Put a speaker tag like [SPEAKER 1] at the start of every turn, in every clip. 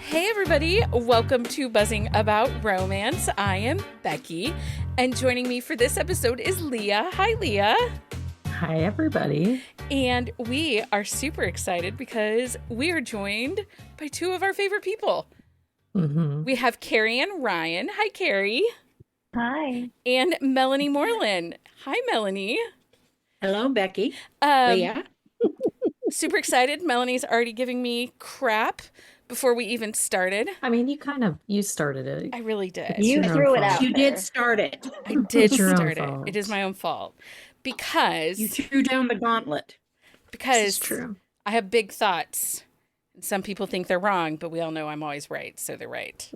[SPEAKER 1] Hey everybody, welcome to Buzzing About Romance. I am Becky, and joining me for this episode is Leah. Hi Leah.
[SPEAKER 2] Hi everybody.
[SPEAKER 1] And we are super excited because we are joined by two of our favorite people. We have Carrie and Ryan. Hi Carrie.
[SPEAKER 3] Hi.
[SPEAKER 1] And Melanie Moreland. Hi Melanie.
[SPEAKER 4] Hello Becky. Leah.
[SPEAKER 1] Super excited. Melanie's already giving me crap before we even started.
[SPEAKER 2] I mean, you started it.
[SPEAKER 1] I really did.
[SPEAKER 3] You threw it out.
[SPEAKER 4] You did start it.
[SPEAKER 1] I did
[SPEAKER 2] It's your own
[SPEAKER 1] start it.
[SPEAKER 2] fault.
[SPEAKER 1] It is my own fault. Because
[SPEAKER 4] You threw down the gauntlet.
[SPEAKER 2] This is true.
[SPEAKER 1] I have big thoughts. And some people think they're wrong, but we all know I'm always right, so they're right.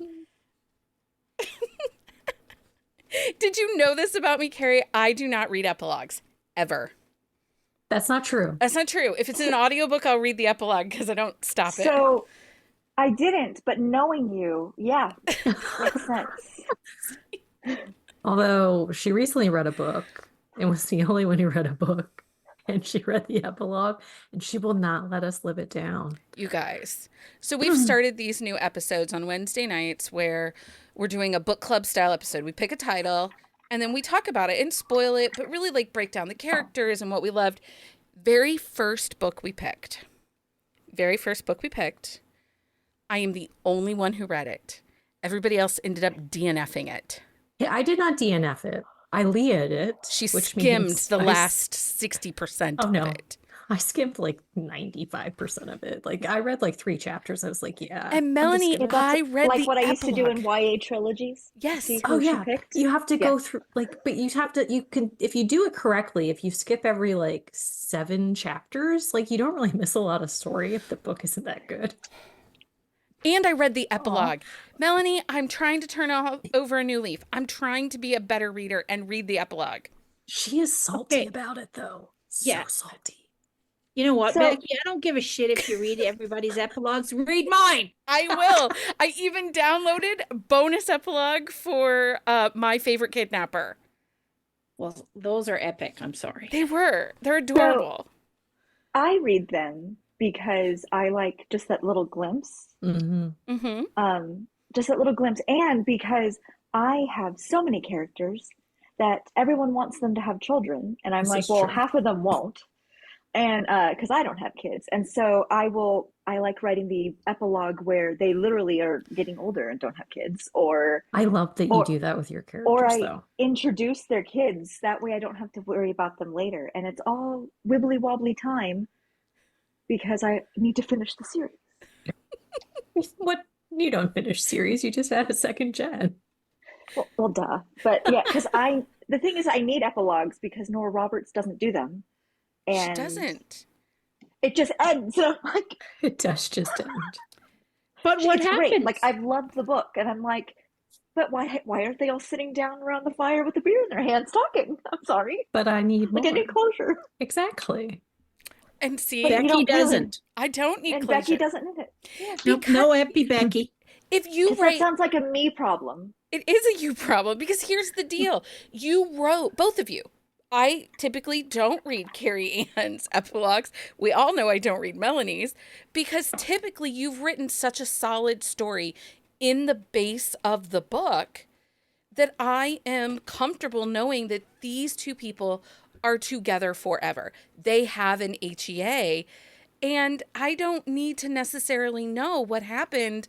[SPEAKER 1] Did you know this about me, Carrie? I do not read epilogues. Ever.
[SPEAKER 2] That's not true.
[SPEAKER 1] That's not true. If it's an audiobook, I'll read the epilogue because I don't stop it.
[SPEAKER 3] So I didn't, but knowing you, yeah, makes sense.
[SPEAKER 2] Although she recently read a book and was the only one who read a book, and she read the epilogue, and she will not let us live it down.
[SPEAKER 1] You guys. So we've started these new episodes on Wednesday nights where we're doing a book club style episode. We pick a title and then we talk about it and spoil it, but really like break down the characters and what we loved. Very first book we picked. I am the only one who read it. Everybody else ended up DNFing it.
[SPEAKER 2] Yeah, I did not DNF it. I Lea'd it.
[SPEAKER 1] She
[SPEAKER 2] which
[SPEAKER 1] skimmed
[SPEAKER 2] means
[SPEAKER 1] the last 60%
[SPEAKER 2] Oh, no.
[SPEAKER 1] of it.
[SPEAKER 2] I skimmed like 95% of it. Like I read like 3 chapters. I was like, yeah.
[SPEAKER 1] And
[SPEAKER 2] I'm
[SPEAKER 1] Melanie,
[SPEAKER 2] just gonna-
[SPEAKER 1] I read
[SPEAKER 3] like
[SPEAKER 1] the
[SPEAKER 3] what I used to do in
[SPEAKER 1] epilogue.
[SPEAKER 3] YA trilogies.
[SPEAKER 1] Yes.
[SPEAKER 3] See
[SPEAKER 2] Oh
[SPEAKER 3] who she
[SPEAKER 2] yeah,
[SPEAKER 3] picked?
[SPEAKER 2] you have to
[SPEAKER 3] Yeah.
[SPEAKER 2] go through but you can, if you do it correctly, if you skip every like 7 chapters, like you don't really miss a lot of story if the book isn't that good.
[SPEAKER 1] And I read the epilogue. Melanie, I'm trying to turn over a new leaf. I'm trying to be a better reader and read the epilogue.
[SPEAKER 2] She is salty
[SPEAKER 4] Okay.
[SPEAKER 2] about it though.
[SPEAKER 4] Yeah.
[SPEAKER 2] So salty.
[SPEAKER 4] You know what,
[SPEAKER 3] So-
[SPEAKER 4] Becky? I don't give a shit if you read everybody's epilogues. Read mine.
[SPEAKER 1] I will. I even downloaded bonus epilogue for My Favorite Kidnapper.
[SPEAKER 4] Well, those are epic. I'm sorry.
[SPEAKER 1] They're adorable.
[SPEAKER 3] I read them because I like just that little glimpse.
[SPEAKER 1] Mm-hmm.
[SPEAKER 3] Just that little glimpse, and because I have so many characters that everyone wants them to have children, and I'm
[SPEAKER 2] This
[SPEAKER 3] like,
[SPEAKER 2] is
[SPEAKER 3] well,
[SPEAKER 2] true.
[SPEAKER 3] half of them won't. And because I don't have kids, and so I like writing the epilogue where they literally are getting older and don't have kids, or
[SPEAKER 2] I love that you
[SPEAKER 3] Or-
[SPEAKER 2] do that with your
[SPEAKER 3] or
[SPEAKER 2] characters
[SPEAKER 3] I
[SPEAKER 2] though.
[SPEAKER 3] introduce their kids. That way I don't have to worry about them later, and it's all wibbly wobbly time because I need to finish the series.
[SPEAKER 2] What, you don't finish series, you just had a second gen.
[SPEAKER 3] Well, duh. But yeah, because the thing is, I need epilogues because Nora Roberts doesn't do them,
[SPEAKER 1] She
[SPEAKER 3] and
[SPEAKER 1] doesn't.
[SPEAKER 3] it just ends. And I'm like,
[SPEAKER 2] It does just end.
[SPEAKER 4] But what
[SPEAKER 3] it's
[SPEAKER 4] happens?
[SPEAKER 3] great. Like I've loved the book, and I'm like, but why aren't they all sitting down around the fire with a beer in their hands talking? I'm sorry.
[SPEAKER 2] But I need
[SPEAKER 3] Like
[SPEAKER 2] more.
[SPEAKER 3] I need closure,
[SPEAKER 2] Exactly.
[SPEAKER 1] And see,
[SPEAKER 3] But you
[SPEAKER 4] Becky
[SPEAKER 3] don't really-
[SPEAKER 4] doesn't.
[SPEAKER 1] I don't need
[SPEAKER 3] and
[SPEAKER 1] closure.
[SPEAKER 3] Becky doesn't need it. Yeah,
[SPEAKER 4] Nope, no epi, Becky.
[SPEAKER 1] If you
[SPEAKER 3] because that
[SPEAKER 1] write,
[SPEAKER 3] sounds like a me problem.
[SPEAKER 1] it is a you problem because here's the deal. You wrote, both of you. I typically don't read Carrie Ann's epilogues. We all know I don't read Melanie's because typically you've written such a solid story in the base of the book that I am comfortable knowing that these two people are together forever. They have an HEA, and I don't need to necessarily know what happened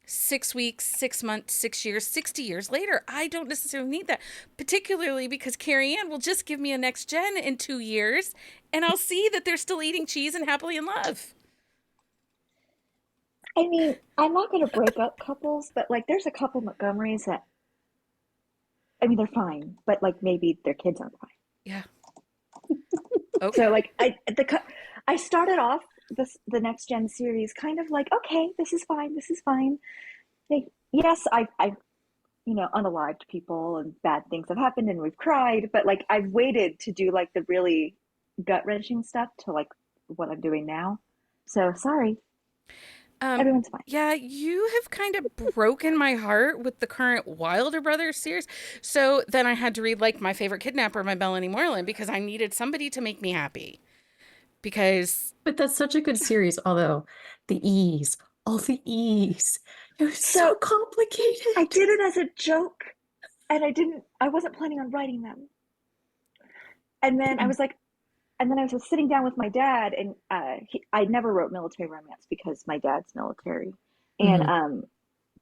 [SPEAKER 1] 6 weeks, 6 months, 6 years, 60 years later. I don't necessarily need that, particularly because Carrie Ann will just give me a next gen in 2 years, and I'll see that they're still eating cheese and happily in love.
[SPEAKER 3] I mean, I'm not going to break up couples, but like there's a couple Montgomerys that, I mean, they're fine, but like maybe their kids aren't fine.
[SPEAKER 1] Yeah. Okay.
[SPEAKER 3] So like I started off the next gen series kind of like, okay, this is fine, this is fine. Like, yes, I've unalived people and bad things have happened and we've cried, but like I've waited to do like the really gut-wrenching stuff to like what I'm doing now. So sorry, everyone's fine.
[SPEAKER 1] Yeah, you have kind of broken my heart with the current Wilder Brothers series. So then I had to read like My Favorite Kidnapper by Melanie Moreland because I needed somebody to make me happy. Because
[SPEAKER 2] But that's such a good series, although the E's all the E's. It was so
[SPEAKER 3] So
[SPEAKER 2] complicated.
[SPEAKER 3] I did it as a joke, and I wasn't planning on writing them. And then I was like, and then I was sitting down with my dad, and I never wrote military romance because my dad's military. And
[SPEAKER 2] Mhm.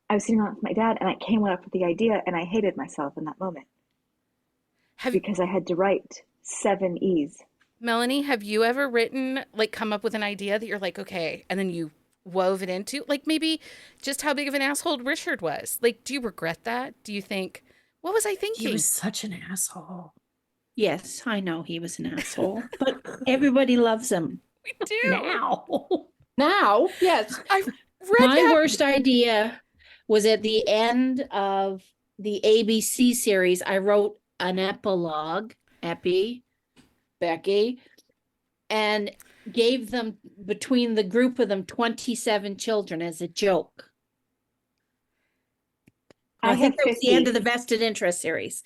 [SPEAKER 3] I was sitting down with my dad, and I came up with the idea, and I hated myself in that moment
[SPEAKER 1] Have
[SPEAKER 3] because I had to write 7 E's.
[SPEAKER 1] Melanie, have you ever written, like, come up with an idea that you're like, okay, and then you wove it into, like, maybe just how big of an asshole Richard was? Like, do you regret that? Do you think, what was I
[SPEAKER 2] He
[SPEAKER 1] thinking?
[SPEAKER 2] was such an asshole.
[SPEAKER 4] Yes, I know he was an asshole, but everybody loves him.
[SPEAKER 1] We do.
[SPEAKER 2] Now.
[SPEAKER 4] Now, yes.
[SPEAKER 1] I've read
[SPEAKER 4] My
[SPEAKER 1] that.
[SPEAKER 4] worst idea was at the end of the ABC series. I wrote an epilogue, Becky, and gave them, between the group of them, 27 children as a joke. I think
[SPEAKER 3] have
[SPEAKER 4] that was the end
[SPEAKER 3] 50.
[SPEAKER 4] of the vested interest series.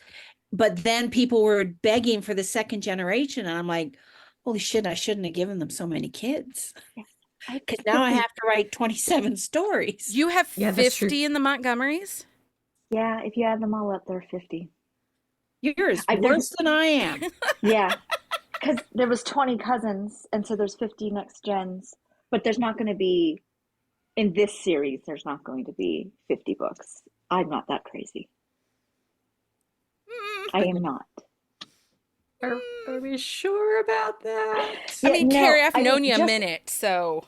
[SPEAKER 4] But then people were begging for the second generation, and I'm like, holy shit, I shouldn't have given them so many kids. Because now I have to write 27 stories.
[SPEAKER 1] You have
[SPEAKER 2] Yeah, that's true.
[SPEAKER 1] 50 in the Montgomerys?
[SPEAKER 3] Yeah, if you add them all up, there are 50.
[SPEAKER 4] Yours
[SPEAKER 3] there's-
[SPEAKER 4] worse than I am.
[SPEAKER 3] Yeah, because there was 20 cousins, and so there's 50 next gens. But there's not going to be, in this series, there's not going to be 50 books. I'm not that crazy. I am not.
[SPEAKER 2] Are we sure about that?
[SPEAKER 1] I
[SPEAKER 3] Yeah,
[SPEAKER 1] mean,
[SPEAKER 3] no,
[SPEAKER 1] Carrie, I've
[SPEAKER 3] I
[SPEAKER 1] known
[SPEAKER 3] mean,
[SPEAKER 1] you a
[SPEAKER 3] just-
[SPEAKER 1] minute, so.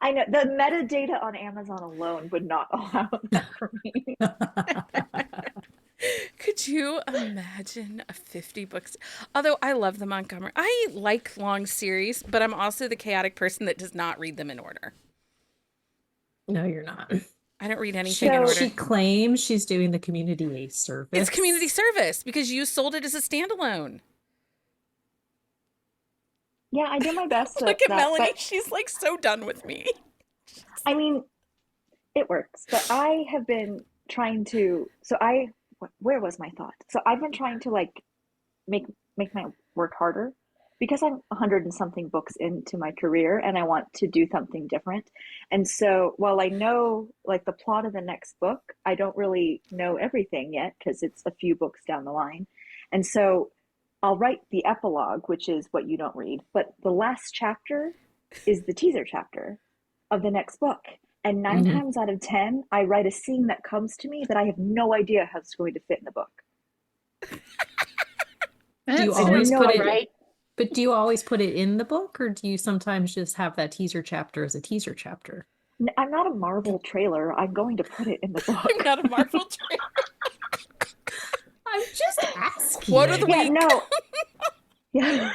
[SPEAKER 3] I know the metadata on Amazon alone would not allow that for me.
[SPEAKER 1] Could you imagine a 50 books? Although I love the Montgomery. I like long series, but I'm also the chaotic person that does not read them in order.
[SPEAKER 2] No, you're not.
[SPEAKER 1] I don't read anything in
[SPEAKER 3] So-
[SPEAKER 1] order.
[SPEAKER 2] She claims she's doing the community service.
[SPEAKER 1] It's community service because you sold it as a standalone.
[SPEAKER 3] Yeah, I do my best.
[SPEAKER 1] Look at
[SPEAKER 3] that,
[SPEAKER 1] Melanie.
[SPEAKER 3] but,
[SPEAKER 1] She's like so done with me.
[SPEAKER 3] I mean, it works. But I have been trying to. Where was my thought? So I've been trying to like make my work harder because I'm 100 and something books into my career, and I want to do something different. And so while I know like the plot of the next book, I don't really know everything yet because it's a few books down the line. And so I'll write the epilogue, which is what you don't read, but the last chapter is the teaser chapter of the next book. And 9
[SPEAKER 2] Mhm.
[SPEAKER 3] times out of 10, I write a scene that comes to me that I have no idea how it's going to fit in the book.
[SPEAKER 2] Do you
[SPEAKER 4] That's
[SPEAKER 2] always
[SPEAKER 3] no
[SPEAKER 2] put
[SPEAKER 3] idea.
[SPEAKER 2] it
[SPEAKER 4] right?
[SPEAKER 2] But do you always put it in the book, or do you sometimes just have that teaser chapter as a teaser chapter?
[SPEAKER 3] I'm not a Marvel trailer. I'm going to put it in the book.
[SPEAKER 1] I'm not a Marvel trailer.
[SPEAKER 2] I'm just asking.
[SPEAKER 1] Quote of the
[SPEAKER 3] Yeah,
[SPEAKER 1] week.
[SPEAKER 3] no. Yeah.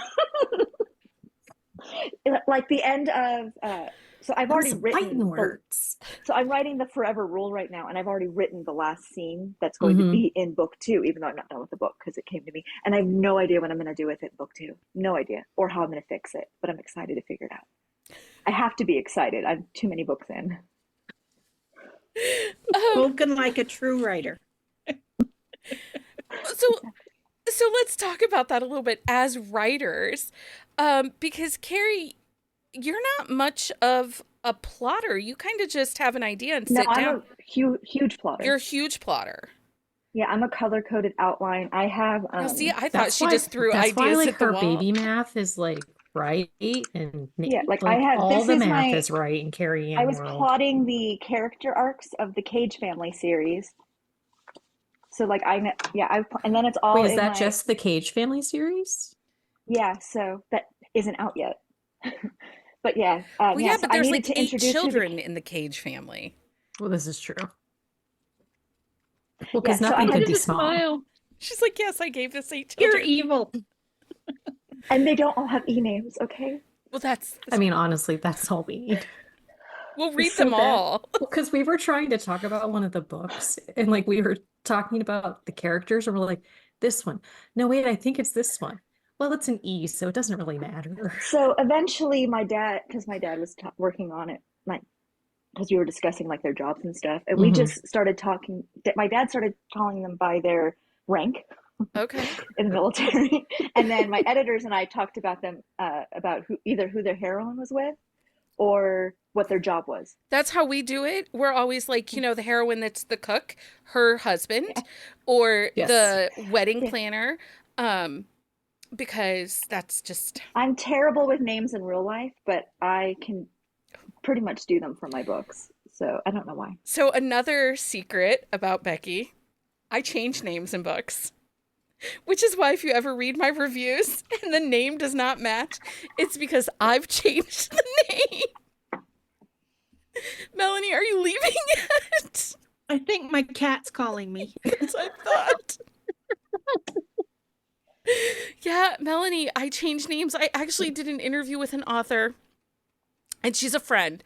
[SPEAKER 3] Like the end of so I've already
[SPEAKER 2] Those
[SPEAKER 3] written
[SPEAKER 2] fighting words.
[SPEAKER 3] so I'm writing the Forever Rule right now, and I've already written the last scene that's going to
[SPEAKER 2] Mhm.
[SPEAKER 3] be in book 2, even though I'm not done with the book because it came to me, and I have no idea what I'm going to do with it in book 2. No idea, or how I'm going to fix it, but I'm excited to figure it out. I have to be excited. I'm too many books in.
[SPEAKER 4] Spoken like a true writer.
[SPEAKER 1] So let's talk about that a little bit as writers, because Carrie, you're not much of a plotter. You kind of just have an idea and
[SPEAKER 3] No,
[SPEAKER 1] sit
[SPEAKER 3] I'm
[SPEAKER 1] down.
[SPEAKER 3] a huge plotter.
[SPEAKER 1] You're a huge plotter.
[SPEAKER 3] Yeah, I'm a color-coded outline. I have
[SPEAKER 1] Now, see, I thought
[SPEAKER 2] That's
[SPEAKER 1] she
[SPEAKER 2] why-
[SPEAKER 1] just threw
[SPEAKER 2] that's why,
[SPEAKER 1] ideas
[SPEAKER 2] like,
[SPEAKER 1] at the
[SPEAKER 2] her
[SPEAKER 1] wall.
[SPEAKER 2] baby math is like right, and
[SPEAKER 3] Yeah, like, I have-
[SPEAKER 2] all
[SPEAKER 3] this
[SPEAKER 2] the
[SPEAKER 3] is
[SPEAKER 2] math
[SPEAKER 3] my-
[SPEAKER 2] is right in Carrie Ann
[SPEAKER 3] I was
[SPEAKER 2] world.
[SPEAKER 3] plotting the character arcs of the Cage Family series. So like and then it's all
[SPEAKER 2] Wait, is
[SPEAKER 3] in
[SPEAKER 2] that
[SPEAKER 3] my,
[SPEAKER 2] just the Cage Family series?
[SPEAKER 3] yeah, so that isn't out yet. But yeah,
[SPEAKER 1] Well, yeah,
[SPEAKER 3] so
[SPEAKER 1] but
[SPEAKER 3] I
[SPEAKER 1] there's
[SPEAKER 3] needed
[SPEAKER 1] like
[SPEAKER 3] to
[SPEAKER 1] 8
[SPEAKER 3] introduce who the-
[SPEAKER 1] children in the Cage family.
[SPEAKER 2] Well, this is true. Well,
[SPEAKER 3] Yeah,
[SPEAKER 2] because
[SPEAKER 3] so I
[SPEAKER 2] nothing
[SPEAKER 3] had
[SPEAKER 2] could
[SPEAKER 3] to
[SPEAKER 2] be small.
[SPEAKER 4] Smile.
[SPEAKER 1] She's like, yes, I gave this 8
[SPEAKER 4] You're
[SPEAKER 1] children.
[SPEAKER 4] evil.
[SPEAKER 3] and they don't all have e-names, okay?
[SPEAKER 1] Well, that's
[SPEAKER 2] I mean, honestly, that's all we need.
[SPEAKER 1] we'll read
[SPEAKER 3] so
[SPEAKER 1] them
[SPEAKER 3] bad.
[SPEAKER 1] all.
[SPEAKER 2] Because we were trying to talk about one of the books, and like we were talking about the characters, and we're like, this one. No, wait, I think it's this one. Well, it's an E, so it doesn't really matter.
[SPEAKER 3] So eventually my dad was working on it, like, because we were discussing like their jobs and stuff, and we
[SPEAKER 2] Mhm.
[SPEAKER 3] just started talking. My dad started calling them by their rank
[SPEAKER 1] Okay.
[SPEAKER 3] in the military, and then my editors and I talked about them about who their heroine was with. or what their job was.
[SPEAKER 1] That's how we do it. We're always like, the heroine that's the cook, her husband, or
[SPEAKER 2] Yes.
[SPEAKER 1] the wedding
[SPEAKER 3] Yeah.
[SPEAKER 1] planner, because that's just.
[SPEAKER 3] I'm terrible with names in real life, but I can pretty much do them for my books. So I don't know why.
[SPEAKER 1] So another secret about Becky, I change names in books. Which is why if you ever read my reviews and the name does not match, it's because I've changed the name. Melanie, are you leaving yet?
[SPEAKER 4] I think my cat's calling me.
[SPEAKER 1] Yes, I thought. Yeah, Melanie, I changed names. I actually did an interview with an author, and she's a friend.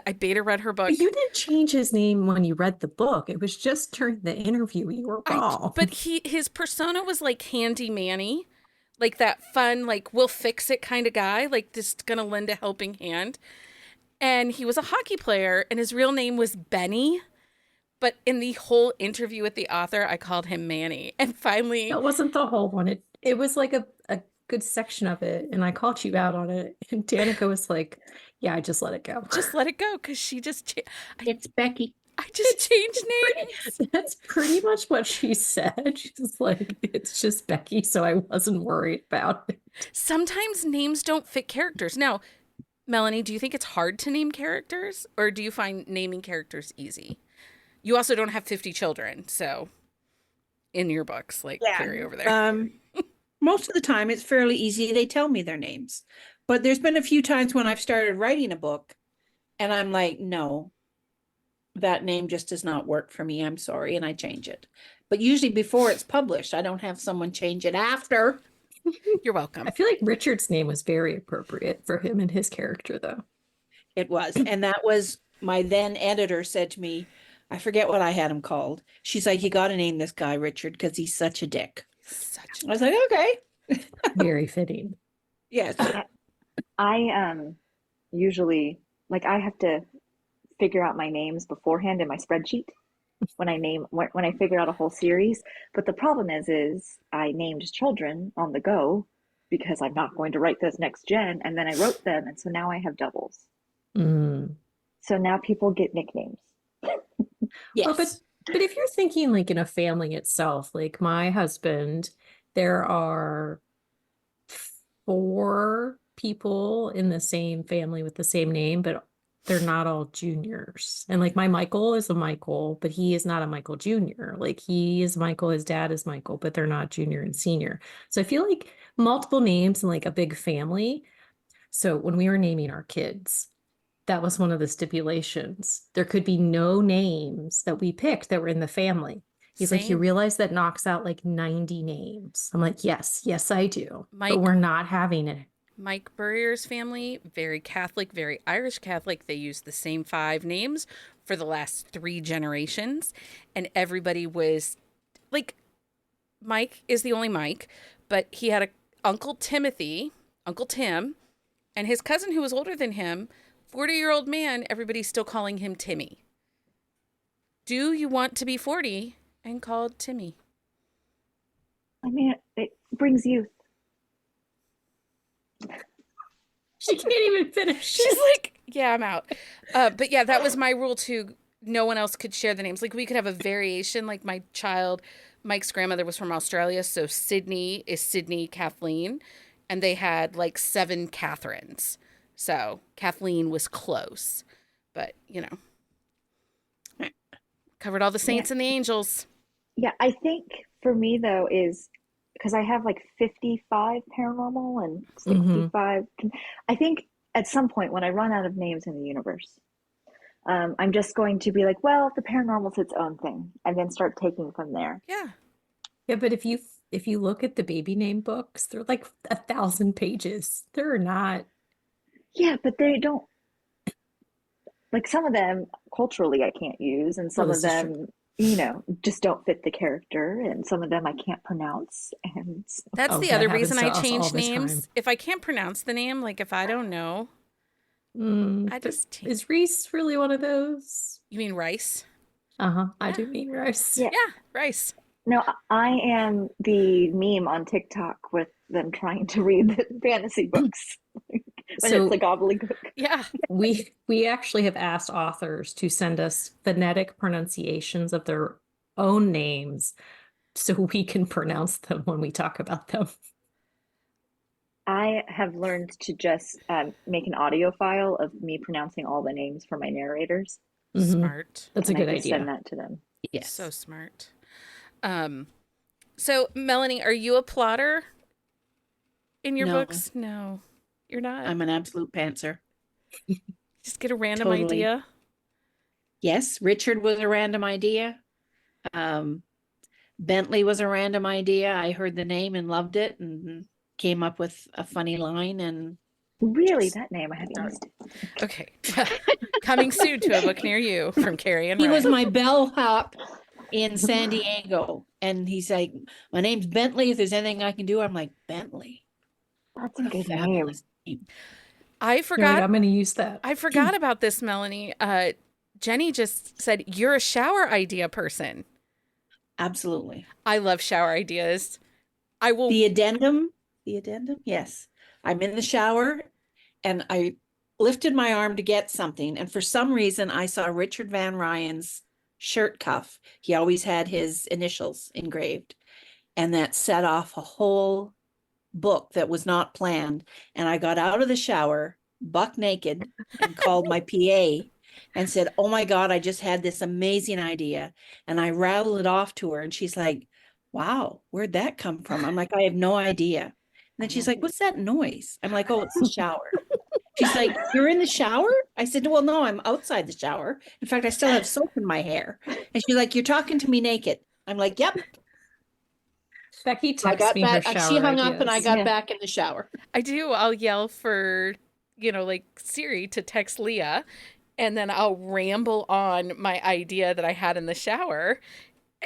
[SPEAKER 1] I beta read her book.
[SPEAKER 2] But you didn't change his name when you read the book. It was just during the interview you were wrong.
[SPEAKER 1] But his persona was like Handy Manny, like that fun, like we'll fix it kind of guy, like just gonna lend a helping hand. And he was a hockey player, and his real name was Benny. But in the whole interview with the author, I called him Manny. And finally,
[SPEAKER 2] It wasn't the whole one. It was like a good section of it, and I called you out on it. And Danica was like, "Yeah, I just let it go."
[SPEAKER 1] just let it go because she just
[SPEAKER 4] It's Becky.
[SPEAKER 1] I just changed names.
[SPEAKER 2] That's pretty much what she said. She's like, "It's just Becky," so I wasn't worried about it.
[SPEAKER 1] Sometimes names don't fit characters. Now, Melanie, do you think it's hard to name characters, or do you find naming characters easy? You also don't have 50 children, so in your books, like Carrie over there.
[SPEAKER 4] Most of the time it's fairly easy. They tell me their names. But there's been a few times when I've started writing a book and I'm like, no, that name just does not work for me. I'm sorry. And I change it. But usually before it's published, I don't have someone change it after.
[SPEAKER 1] You're welcome.
[SPEAKER 2] I feel like Richard's name was very appropriate for him and his character, though.
[SPEAKER 4] It was. And that was my then editor said to me, I forget what I had him called. She's like, you got to name this guy Richard because he's such a dick. I was like, okay.
[SPEAKER 2] Very fitting.
[SPEAKER 4] Yes.
[SPEAKER 3] I usually like I have to figure out my names beforehand in my spreadsheet when I figure out a whole series. But the problem is I named children on the go because I'm not going to write this next gen, and then I wrote them, and so now I have doubles.
[SPEAKER 2] Mm.
[SPEAKER 3] So now people get nicknames.
[SPEAKER 4] Yes.
[SPEAKER 2] Well, but if you're thinking like in a family itself, like my husband, there are 4 people in the same family with the same name, but they're not all juniors. And like my Michael is a Michael, but he is not a Michael Jr. Like he is Michael, his dad is Michael, but they're not junior and senior. So I feel like multiple names in like a big family. So when we were naming our kids, that was one of the stipulations. There could be no names that we picked that were in the family. He's like, you realize that knocks out like 90 names. I'm like, yes, I do. But we're not having it.
[SPEAKER 1] Mike Burrier's family, very Catholic, very Irish Catholic. They used the same 5 names for the last 3 generations. And everybody was like, Mike is the only Mike, but he had a Uncle Tim, and his cousin who was older than him, 40-year-old man, everybody's still calling him Timmy. Do you want to be 40 and called Timmy?
[SPEAKER 3] I mean, it brings youth.
[SPEAKER 2] She can't even finish.
[SPEAKER 1] She's like, yeah, I'm out. But yeah, that was my rule too. No one else could share the names. Like we could have a variation. Like Mike's grandmother was from Australia, so Sydney is Sydney Kathleen, and they had like 7 Catherines. So Kathleen was close, but covered all the saints and the angels.
[SPEAKER 3] Yeah, I think for me though is because I have like 55 paranormal and 65. I think at some point when I run out of names in the universe, I'm just going to be like, well, the paranormal's its own thing, and then start taking from there.
[SPEAKER 2] Yeah, but if you look at the baby name books, they're like 1,000 pages. They're not.
[SPEAKER 3] Yeah, but they don't, like some of them culturally I can't use, and some of them, just don't fit the character, and some of them I can't pronounce. And
[SPEAKER 1] that's the other reason I change names. If I can't pronounce the name, like if I don't know, I just change.
[SPEAKER 2] Is Reese really one of those?
[SPEAKER 1] You mean Rice?
[SPEAKER 2] I do mean Rice.
[SPEAKER 3] Yeah,
[SPEAKER 1] Rice.
[SPEAKER 3] No, I am the meme on TikTok with them trying to read the fantasy books. when
[SPEAKER 2] So
[SPEAKER 3] it's a gobbledygook.
[SPEAKER 1] Yeah.
[SPEAKER 2] we actually have asked authors to send us phonetic pronunciations of their own names so we can pronounce them when we talk about them.
[SPEAKER 3] I have learned to just make an audio file of me pronouncing all the names for my narrators,
[SPEAKER 2] Mhm.
[SPEAKER 1] Smart.
[SPEAKER 2] That's a
[SPEAKER 3] and I
[SPEAKER 2] good
[SPEAKER 3] just send
[SPEAKER 2] idea.
[SPEAKER 3] that to them.
[SPEAKER 4] Yes.
[SPEAKER 1] So smart. So Melanie, are you a plotter in your
[SPEAKER 4] No.
[SPEAKER 1] books? No, you're not.
[SPEAKER 4] I'm an absolute pantser.
[SPEAKER 1] Just get a random
[SPEAKER 4] Totally.
[SPEAKER 1] idea.
[SPEAKER 4] Yes, Richard was a random idea. Bentley was a random idea. I heard the name and loved it and came up with a funny line and
[SPEAKER 3] Really,
[SPEAKER 4] just
[SPEAKER 3] that name I hadn't used.
[SPEAKER 1] Okay. Coming soon to a book near you from Carrie and
[SPEAKER 4] he was
[SPEAKER 1] Ryan.
[SPEAKER 4] my bellhop in San Diego. And he's like, my name's Bentley. If there's anything I can do, I'm like, Bentley.
[SPEAKER 3] That's a
[SPEAKER 4] What a
[SPEAKER 3] good name.
[SPEAKER 4] fabulous name.
[SPEAKER 1] I
[SPEAKER 2] You're like,
[SPEAKER 1] forgot.
[SPEAKER 2] I'm going to use that.
[SPEAKER 1] I forgot about this, Melanie. Jenny just said you're a shower idea person.
[SPEAKER 4] Absolutely.
[SPEAKER 1] I love shower ideas. I will.
[SPEAKER 4] The addendum, yes. I'm in the shower and I lifted my arm to get something. And for some reason, I saw Richard Van Ryan's shirt cuff. He always had his initials engraved. And that set off a whole book that was not planned. And I got out of the shower, buck naked, and called my PA and said, oh my God, I just had this amazing idea. And I rattled it off to her. And she's like, wow, where'd that come from? I'm like, I have no idea. And then she's like, what's that noise? I'm like, oh, it's the shower. She's like, you're in the shower? I said, well, no, I'm outside the shower. In fact, I still have soap in my hair. And she's like, you're talking to me naked. I'm like, yep.
[SPEAKER 2] Becky
[SPEAKER 4] I
[SPEAKER 2] texts
[SPEAKER 4] got
[SPEAKER 2] me her
[SPEAKER 4] back.
[SPEAKER 2] shower
[SPEAKER 4] She hung up and I
[SPEAKER 2] ideas.
[SPEAKER 4] got
[SPEAKER 3] Yeah.
[SPEAKER 4] back in the shower.
[SPEAKER 1] I do. I'll yell for, like Siri to text Leah, and then I'll ramble on my idea that I had in the shower.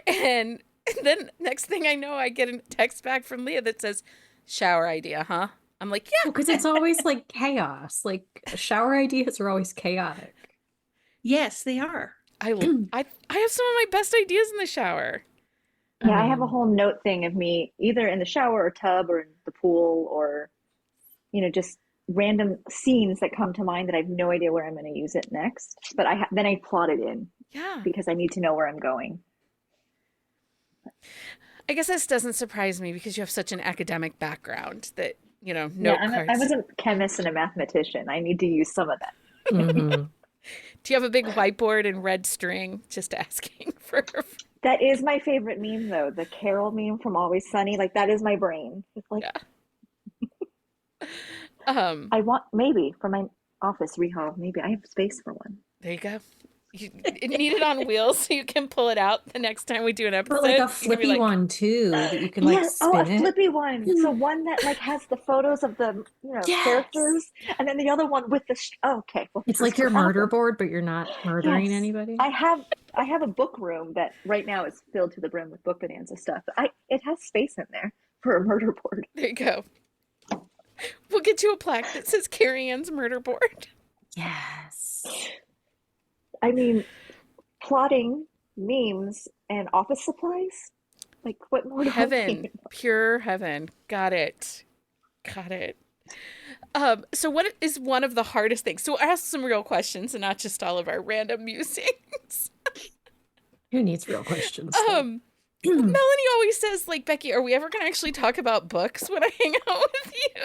[SPEAKER 1] And then next thing I know, I get a text back from Leah that says, shower idea, huh? I'm like, yeah.
[SPEAKER 2] Because it's always like chaos. Like shower ideas are always chaotic.
[SPEAKER 4] Yes, they are.
[SPEAKER 1] I have some of my best ideas in the shower.
[SPEAKER 3] Yeah, I have a whole note thing of me either in the shower or tub or in the pool or, just random scenes that come to mind that I have no idea where I'm going to use it next. But then I plot it in
[SPEAKER 1] Yeah.
[SPEAKER 3] because I need to know where I'm going.
[SPEAKER 1] I guess this doesn't surprise me because you have such an academic background that, note
[SPEAKER 3] I
[SPEAKER 1] cards.
[SPEAKER 3] was a chemist and a mathematician. I need to use some of that.
[SPEAKER 2] Mhm.
[SPEAKER 1] Do you have a big whiteboard and red string? Just asking for.
[SPEAKER 3] That is my favorite meme, though. The Carol meme from Always Sunny. Like, that is my brain. It's like, I want, maybe, for my office rehaul, maybe I have space for one.
[SPEAKER 1] There you go. You need it on wheels so you can pull it out the next time we do an episode.
[SPEAKER 2] But like a
[SPEAKER 1] You can be
[SPEAKER 2] flippy
[SPEAKER 1] like,
[SPEAKER 2] one too that you can like
[SPEAKER 3] Yes, a
[SPEAKER 2] spin it.
[SPEAKER 3] flippy one. So one that like has the photos of the
[SPEAKER 2] Yes.
[SPEAKER 3] characters, and then the other one with the. Okay, well,
[SPEAKER 2] It's
[SPEAKER 3] here's
[SPEAKER 2] like your
[SPEAKER 3] what
[SPEAKER 2] murder
[SPEAKER 3] happened.
[SPEAKER 2] board, but you're not murdering
[SPEAKER 3] Yes.
[SPEAKER 2] anybody.
[SPEAKER 3] I have a book room that right now is filled to the brim with Book Bonanza stuff. It has space in there for a murder board.
[SPEAKER 1] there you go. We'll get you a plaque that says Carrie Ann's murder board.
[SPEAKER 2] Yes.
[SPEAKER 3] I mean, plotting memes and office supplies. Like, what more do I
[SPEAKER 1] Heaven.
[SPEAKER 3] need?
[SPEAKER 1] Pure heaven. Got it. So what is one of the hardest things? So ask some real questions and not just all of our random musings.
[SPEAKER 2] Who needs real questions? though?
[SPEAKER 1] Melanie always says, like, Becky, are we ever going to actually talk about books when I hang out with you?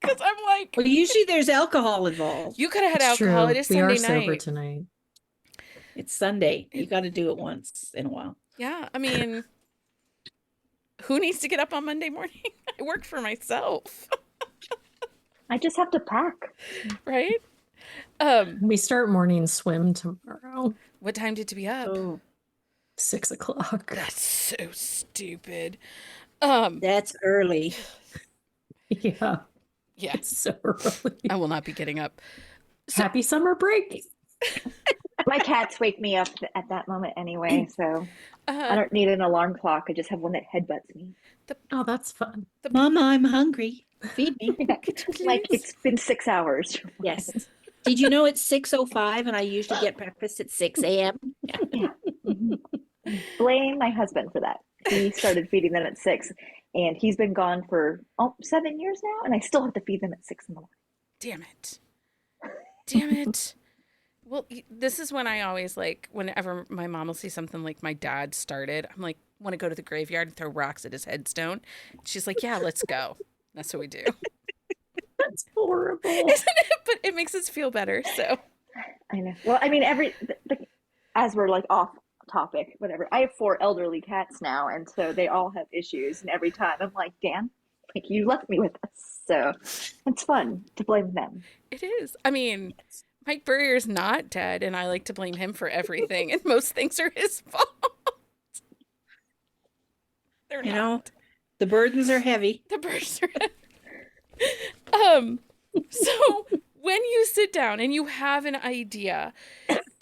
[SPEAKER 1] Because I'm like,
[SPEAKER 4] Well, usually there's alcohol involved.
[SPEAKER 1] you could have had
[SPEAKER 2] It's
[SPEAKER 1] alcohol.
[SPEAKER 2] true.
[SPEAKER 1] It is
[SPEAKER 2] We
[SPEAKER 1] Sunday
[SPEAKER 2] are sober
[SPEAKER 1] night.
[SPEAKER 2] tonight.
[SPEAKER 4] It's Sunday. You got to do it once in a while.
[SPEAKER 1] Yeah, I mean, who needs to get up on Monday morning? I work for myself,
[SPEAKER 3] I just have to pack.
[SPEAKER 1] right?
[SPEAKER 2] We start morning swim tomorrow,
[SPEAKER 1] What time did you be up?
[SPEAKER 4] Oh,
[SPEAKER 2] 6:00.
[SPEAKER 1] That's so stupid.
[SPEAKER 4] that's early.
[SPEAKER 2] Yeah,
[SPEAKER 1] Yeah,
[SPEAKER 2] it's so early.
[SPEAKER 1] I will not be getting up.
[SPEAKER 2] Happy summer break.
[SPEAKER 3] My cats wake me up at that moment anyway, so I
[SPEAKER 1] Uh,
[SPEAKER 3] don't need an alarm clock. I just have one that headbutts me.
[SPEAKER 2] Oh, that's fun.
[SPEAKER 4] Mama, I'm hungry. Feed me.
[SPEAKER 3] Like, it's been 6 hours.
[SPEAKER 4] Yes. Did you know it's 6:05 and I usually get breakfast at 6 a.m.?
[SPEAKER 3] Yeah. Mhm. Blame my husband for that. He started feeding them at 6, and he's been gone for 7 years now, and I still have to feed them at 6 in the morning.
[SPEAKER 1] Damn it. Damn it. Well, this is when I always like, whenever my mom will see something like my dad started, I'm like, want to go to the graveyard and throw rocks at his headstone. She's like, yeah, let's go. That's what we do.
[SPEAKER 2] That's horrible.
[SPEAKER 1] Isn't it? But it makes us feel better. So
[SPEAKER 3] I know. Well, I mean, as we're like off topic, whatever. I have 4 elderly cats now, and so they all have issues. And every time I'm like, Dan, like you left me with this, so it's fun to blame them.
[SPEAKER 1] it is. I mean, Mike Burrier's not dead, and I like to blame him for everything, and most things are his fault. They're
[SPEAKER 4] You
[SPEAKER 1] not.
[SPEAKER 4] know, the burdens are heavy.
[SPEAKER 1] The birds are. So when you sit down and you have an idea,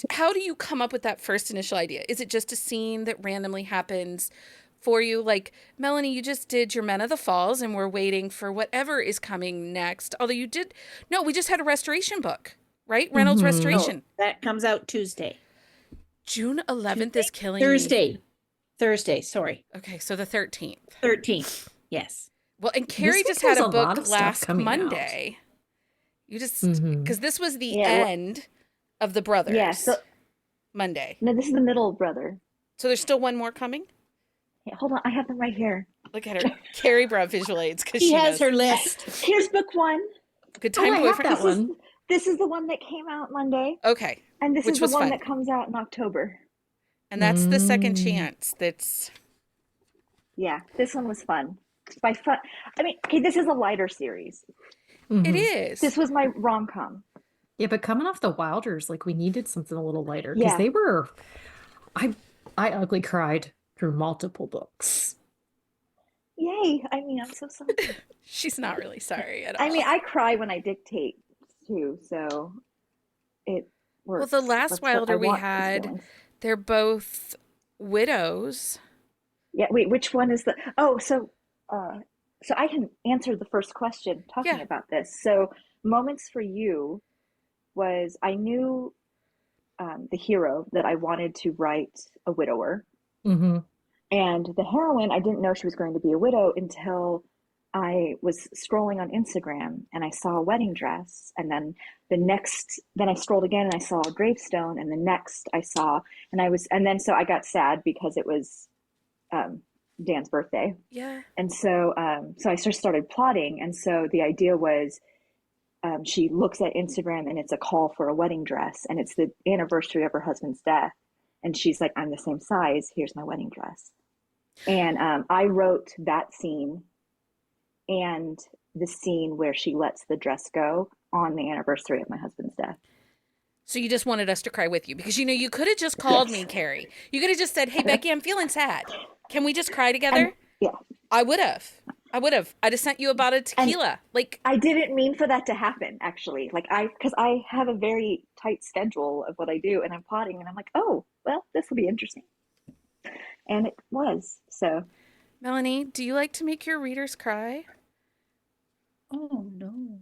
[SPEAKER 1] how do you come up with that first initial idea? Is it just a scene that randomly happens for you? Like, Melanie, you just did your Men of the Falls, and we're waiting for whatever is coming next. Although we just had a restoration book, right? Reynolds
[SPEAKER 2] Mhm.
[SPEAKER 1] Restoration.
[SPEAKER 4] That comes out Tuesday.
[SPEAKER 1] June 11th is killing me.
[SPEAKER 4] Thursday, sorry.
[SPEAKER 1] Okay, so the 13th.
[SPEAKER 4] 13th. Yes.
[SPEAKER 1] Well, and
[SPEAKER 2] This
[SPEAKER 1] Carrie
[SPEAKER 2] week
[SPEAKER 1] just had
[SPEAKER 2] there's
[SPEAKER 1] a
[SPEAKER 2] a lot
[SPEAKER 1] book
[SPEAKER 2] of stuff
[SPEAKER 1] last
[SPEAKER 2] coming out.
[SPEAKER 1] Monday. You just,
[SPEAKER 2] Mhm.
[SPEAKER 1] because this was the
[SPEAKER 3] Yeah, well-
[SPEAKER 1] end of the brothers.
[SPEAKER 3] Yeah. So
[SPEAKER 1] Monday.
[SPEAKER 3] no, this is the middle brother.
[SPEAKER 1] So there's still one more coming?
[SPEAKER 3] Yeah, hold on, I have them right here.
[SPEAKER 1] Look at her. Carrie brought visual aids because
[SPEAKER 4] She
[SPEAKER 1] she
[SPEAKER 4] has
[SPEAKER 1] knows.
[SPEAKER 4] her list.
[SPEAKER 3] Here's book 1.
[SPEAKER 1] Good
[SPEAKER 2] Oh,
[SPEAKER 1] time
[SPEAKER 2] I have
[SPEAKER 1] boyfriend.
[SPEAKER 2] that one.
[SPEAKER 3] This is the one that came out Monday,
[SPEAKER 1] Okay.
[SPEAKER 3] and this
[SPEAKER 1] Which
[SPEAKER 3] is the
[SPEAKER 1] was
[SPEAKER 3] one
[SPEAKER 1] fun.
[SPEAKER 3] that comes out in October.
[SPEAKER 1] And that's the second
[SPEAKER 2] Mm.
[SPEAKER 1] chance. That's
[SPEAKER 3] Yeah, this one was fun. By fun, I mean, okay, this is a lighter series.
[SPEAKER 1] it
[SPEAKER 2] Mhm.
[SPEAKER 1] is.
[SPEAKER 3] This was my rom-com.
[SPEAKER 2] Yeah, but coming off the Wilders, like we needed something a little lighter because
[SPEAKER 3] Yeah.
[SPEAKER 2] they were. I ugly cried through multiple books.
[SPEAKER 3] Yay! I mean, I'm so sorry.
[SPEAKER 1] She's not really sorry at all.
[SPEAKER 3] I mean, I cry when I dictate too, so it
[SPEAKER 1] Well,
[SPEAKER 3] works.
[SPEAKER 1] the last
[SPEAKER 3] That's what
[SPEAKER 1] Wilder
[SPEAKER 3] I
[SPEAKER 1] we
[SPEAKER 3] want, these
[SPEAKER 1] had,
[SPEAKER 3] feelings.
[SPEAKER 1] they're both widows.
[SPEAKER 3] Yeah, wait, which one is the? Oh, so I can answer the first question talking
[SPEAKER 1] Yeah.
[SPEAKER 3] about this. So, Moments for You was I knew the hero that I wanted to write a widower,
[SPEAKER 2] Mm-hmm.
[SPEAKER 3] and the heroine I didn't know she was going to be a widow until I was scrolling on Instagram and I saw a wedding dress, and then then I scrolled again and I saw a gravestone, and the next I saw, and then so I got sad because it was Dan's birthday.
[SPEAKER 1] Yeah.
[SPEAKER 3] And so, so I just started plotting. And so the idea was, she looks at Instagram and it's a call for a wedding dress, and it's the anniversary of her husband's death. And she's like, I'm the same size. Here's my wedding dress. And I wrote that scene and the scene where she lets the dress go on the anniversary of my husband's death.
[SPEAKER 1] So you just wanted us to cry with you because you could have just called me, Carrie. You could have just said, "Hey, Becky, I'm feeling sad. Can we just cry together?"
[SPEAKER 3] Yeah.
[SPEAKER 1] I would have. I'd have sent you about a tequila. Like,
[SPEAKER 3] I didn't mean for that to happen, actually. Because I have a very tight schedule of what I do, and I'm plotting, and I'm like, oh, well, this will be interesting. And it was. So,
[SPEAKER 1] Melanie, do you like to make your readers cry?
[SPEAKER 4] Oh no.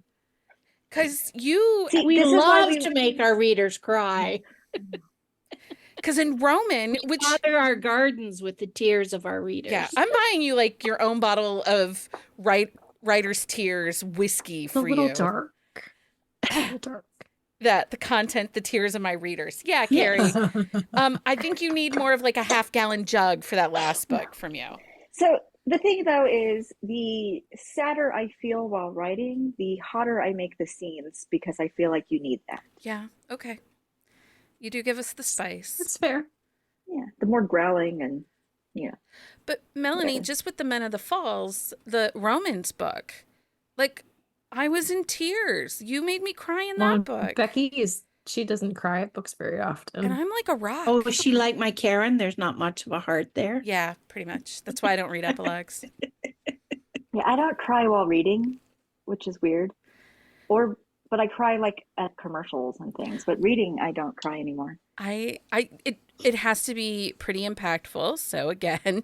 [SPEAKER 1] Because you,
[SPEAKER 3] see,
[SPEAKER 4] We
[SPEAKER 3] this is why
[SPEAKER 4] love to make our readers cry.
[SPEAKER 1] because in Roman, which,
[SPEAKER 4] Water our gardens with the tears of our readers.
[SPEAKER 1] yeah, I'm buying you like your own bottle of writer's tears whiskey
[SPEAKER 2] A
[SPEAKER 1] for
[SPEAKER 2] little
[SPEAKER 1] you.
[SPEAKER 2] dark. A little dark.
[SPEAKER 1] That the content, the tears of my readers. Yeah, Carrie. I think you need more of like a half-gallon jug for that last book from you.
[SPEAKER 3] so the thing, though, is the sadder I feel while writing, the hotter I make the scenes, because I feel like you need that.
[SPEAKER 1] Yeah. Okay. You do give us the spice.
[SPEAKER 2] That's fair.
[SPEAKER 3] Yeah. The more growling and,
[SPEAKER 1] But Melanie,
[SPEAKER 3] Whatever.
[SPEAKER 1] just with the Men of the Falls, the Romance book, like I was in tears. You made me cry in that book.
[SPEAKER 2] Becky she doesn't cry at books very often.
[SPEAKER 1] And I'm like a rock.
[SPEAKER 4] Oh, is she like my Karen? There's not much of a heart there.
[SPEAKER 1] Yeah, pretty much. That's why I don't read epilogues.
[SPEAKER 3] yeah, I don't cry while reading, which is weird. But I cry like at commercials and things. But reading, I don't cry anymore.
[SPEAKER 1] It has to be pretty impactful. So again,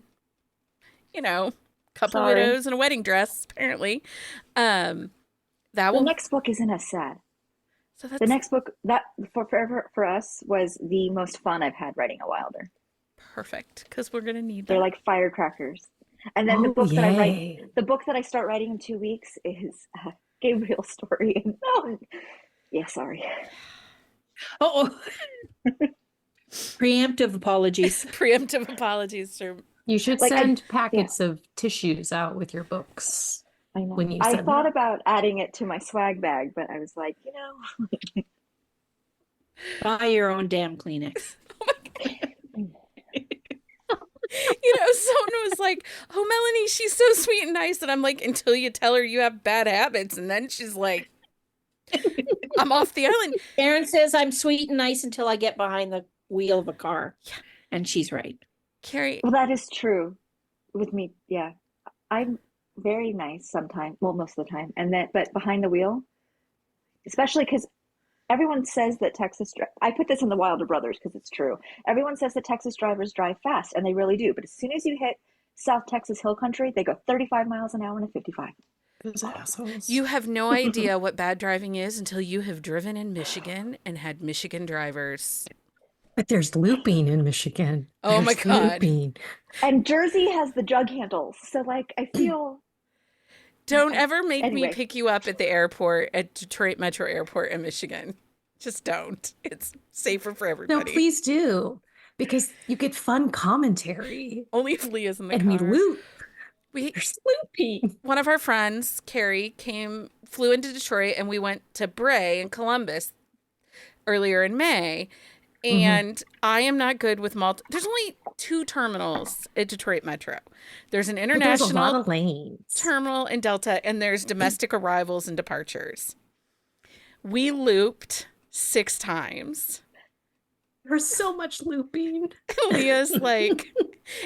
[SPEAKER 1] couple
[SPEAKER 3] Sorry.
[SPEAKER 1] widows and a wedding dress, apparently. That
[SPEAKER 3] The
[SPEAKER 1] will.
[SPEAKER 3] next book isn't as sad.
[SPEAKER 1] So that's
[SPEAKER 3] The next book that for us was the most fun I've had writing a Wilder.
[SPEAKER 1] perfect because we're gonna need
[SPEAKER 3] They're
[SPEAKER 1] that.
[SPEAKER 3] like firecrackers. And then the
[SPEAKER 2] Oh,
[SPEAKER 3] book that I
[SPEAKER 2] yay.
[SPEAKER 3] write, the book that I start writing in 2 weeks is Gabriel story. And no, yeah, sorry.
[SPEAKER 4] Oh, preemptive apologies.
[SPEAKER 1] Preemptive apologies to
[SPEAKER 2] You should
[SPEAKER 3] Like,
[SPEAKER 2] send
[SPEAKER 3] yeah,
[SPEAKER 2] packets of tissues out with your books
[SPEAKER 3] I know.
[SPEAKER 2] when you
[SPEAKER 3] I
[SPEAKER 2] send
[SPEAKER 3] thought
[SPEAKER 2] them.
[SPEAKER 3] about adding it to my swag bag, but I was like, you know,
[SPEAKER 4] Buy your own damn Kleenex.
[SPEAKER 1] someone was like, "Oh, Melanie, she's so sweet and nice," and I'm like, "Until you tell her you have bad habits," and then she's like, "I'm off the island."
[SPEAKER 4] Aaron says I'm sweet and nice until I get behind the wheel of a car.
[SPEAKER 1] Yeah.
[SPEAKER 4] And she's right.
[SPEAKER 1] Carrie,
[SPEAKER 3] well, that is true with me. Yeah, I'm very nice sometimes. Well, most of the time, and then, but behind the wheel, especially because everyone says that I put this in the Wilder Brothers because it's true. Everyone says that Texas drivers drive fast, and they really do. But as soon as you hit South Texas Hill Country, they go 35 miles an hour and a 55.
[SPEAKER 2] Those assholes.
[SPEAKER 1] you have no idea what bad driving is until you have driven in Michigan and had Michigan drivers.
[SPEAKER 2] But there's looping in Michigan.
[SPEAKER 1] Oh my
[SPEAKER 2] There's
[SPEAKER 1] God.
[SPEAKER 2] looping.
[SPEAKER 3] And Jersey has the jug handles, so like I feel.
[SPEAKER 1] Don't ever make me
[SPEAKER 3] Anyway.
[SPEAKER 1] pick you up at the airport, at Detroit Metro Airport in Michigan. Just don't. It's safer for
[SPEAKER 2] No,
[SPEAKER 1] everybody.
[SPEAKER 2] please do. Because you get fun commentary.
[SPEAKER 1] Only if Leah's in the
[SPEAKER 2] And
[SPEAKER 1] car.
[SPEAKER 2] we loop.
[SPEAKER 1] We
[SPEAKER 2] There's looping.
[SPEAKER 1] One of our friends, Carrie, flew into Detroit, and we went to Bray in Columbus earlier in May. And I am not good with there's only 2 terminals at Detroit Metro. There's an
[SPEAKER 2] But there's a lot
[SPEAKER 1] international
[SPEAKER 2] of lanes.
[SPEAKER 1] terminal in Delta, and there's domestic arrivals and departures. We looped 6 times.
[SPEAKER 2] There's so much looping.
[SPEAKER 1] Leah's like,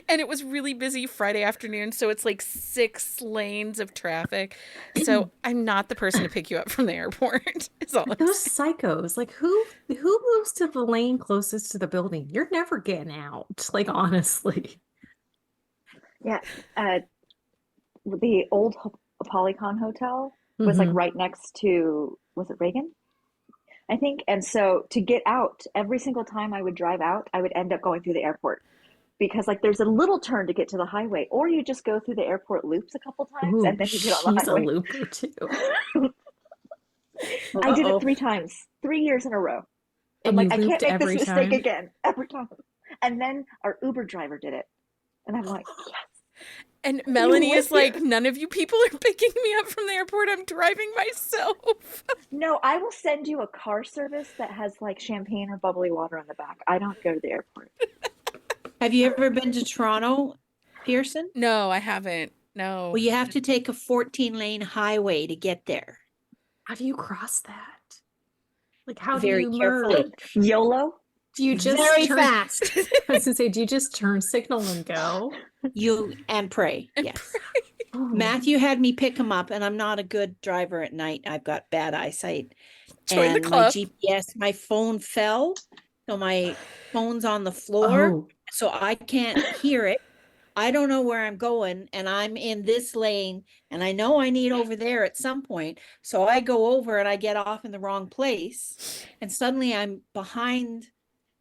[SPEAKER 1] and it was really busy Friday afternoon, so it's like 6 lanes of traffic. So I'm not the person to pick you up from the airport. Is all I'm
[SPEAKER 2] Those
[SPEAKER 1] saying.
[SPEAKER 2] psychos, like who moves to the lane closest to the building? You're never getting out. Like honestly.
[SPEAKER 3] Yeah, the old Polycon Hotel was like right next to, was it Reagan? I think. And so to get out, every single time I would drive out, I would end up going through the airport because like there's a little turn to get to the highway, or you just go through the airport loops a couple times
[SPEAKER 2] Ooh,
[SPEAKER 3] and then you get on the
[SPEAKER 2] she's a
[SPEAKER 3] highway.
[SPEAKER 2] looper too.
[SPEAKER 3] I did it 3 times, 3 years in a row. I'm
[SPEAKER 2] And
[SPEAKER 3] like,
[SPEAKER 2] you
[SPEAKER 3] I can't
[SPEAKER 2] looped
[SPEAKER 3] make this
[SPEAKER 2] every
[SPEAKER 3] mistake
[SPEAKER 2] time?
[SPEAKER 3] again, every time. And then our Uber driver did it. And I'm like, yes.
[SPEAKER 1] And Melanie is
[SPEAKER 3] with
[SPEAKER 1] like, none of you people are picking me up from the airport. I'm driving myself.
[SPEAKER 3] No, I will send you a car service that has like champagne or bubbly water on the back. I don't go to the airport.
[SPEAKER 4] Have you ever been to Toronto, Pearson?
[SPEAKER 1] No, I haven't. No.
[SPEAKER 4] Well, you have to take a 14-lane highway to get there.
[SPEAKER 2] How do you cross that? Like how
[SPEAKER 4] Very
[SPEAKER 2] do you
[SPEAKER 4] carefully.
[SPEAKER 2] merge?
[SPEAKER 3] YOLO?
[SPEAKER 2] Do you just
[SPEAKER 4] Very
[SPEAKER 2] turn
[SPEAKER 4] fast.
[SPEAKER 2] I was gonna say, do you just turn signal and go?
[SPEAKER 4] You and pray. Yes.
[SPEAKER 2] Oh.
[SPEAKER 4] Matthew had me pick him up, and I'm not a good driver at night. I've got bad eyesight.
[SPEAKER 1] Join the
[SPEAKER 4] And my
[SPEAKER 1] club.
[SPEAKER 4] GPS, my phone fell. So my phone's on the floor.
[SPEAKER 2] Oh,
[SPEAKER 4] So I can't hear it. I don't know where I'm going, and I'm in this lane, and I know I need over there at some point. So I go over and I get off in the wrong place, and suddenly I'm behind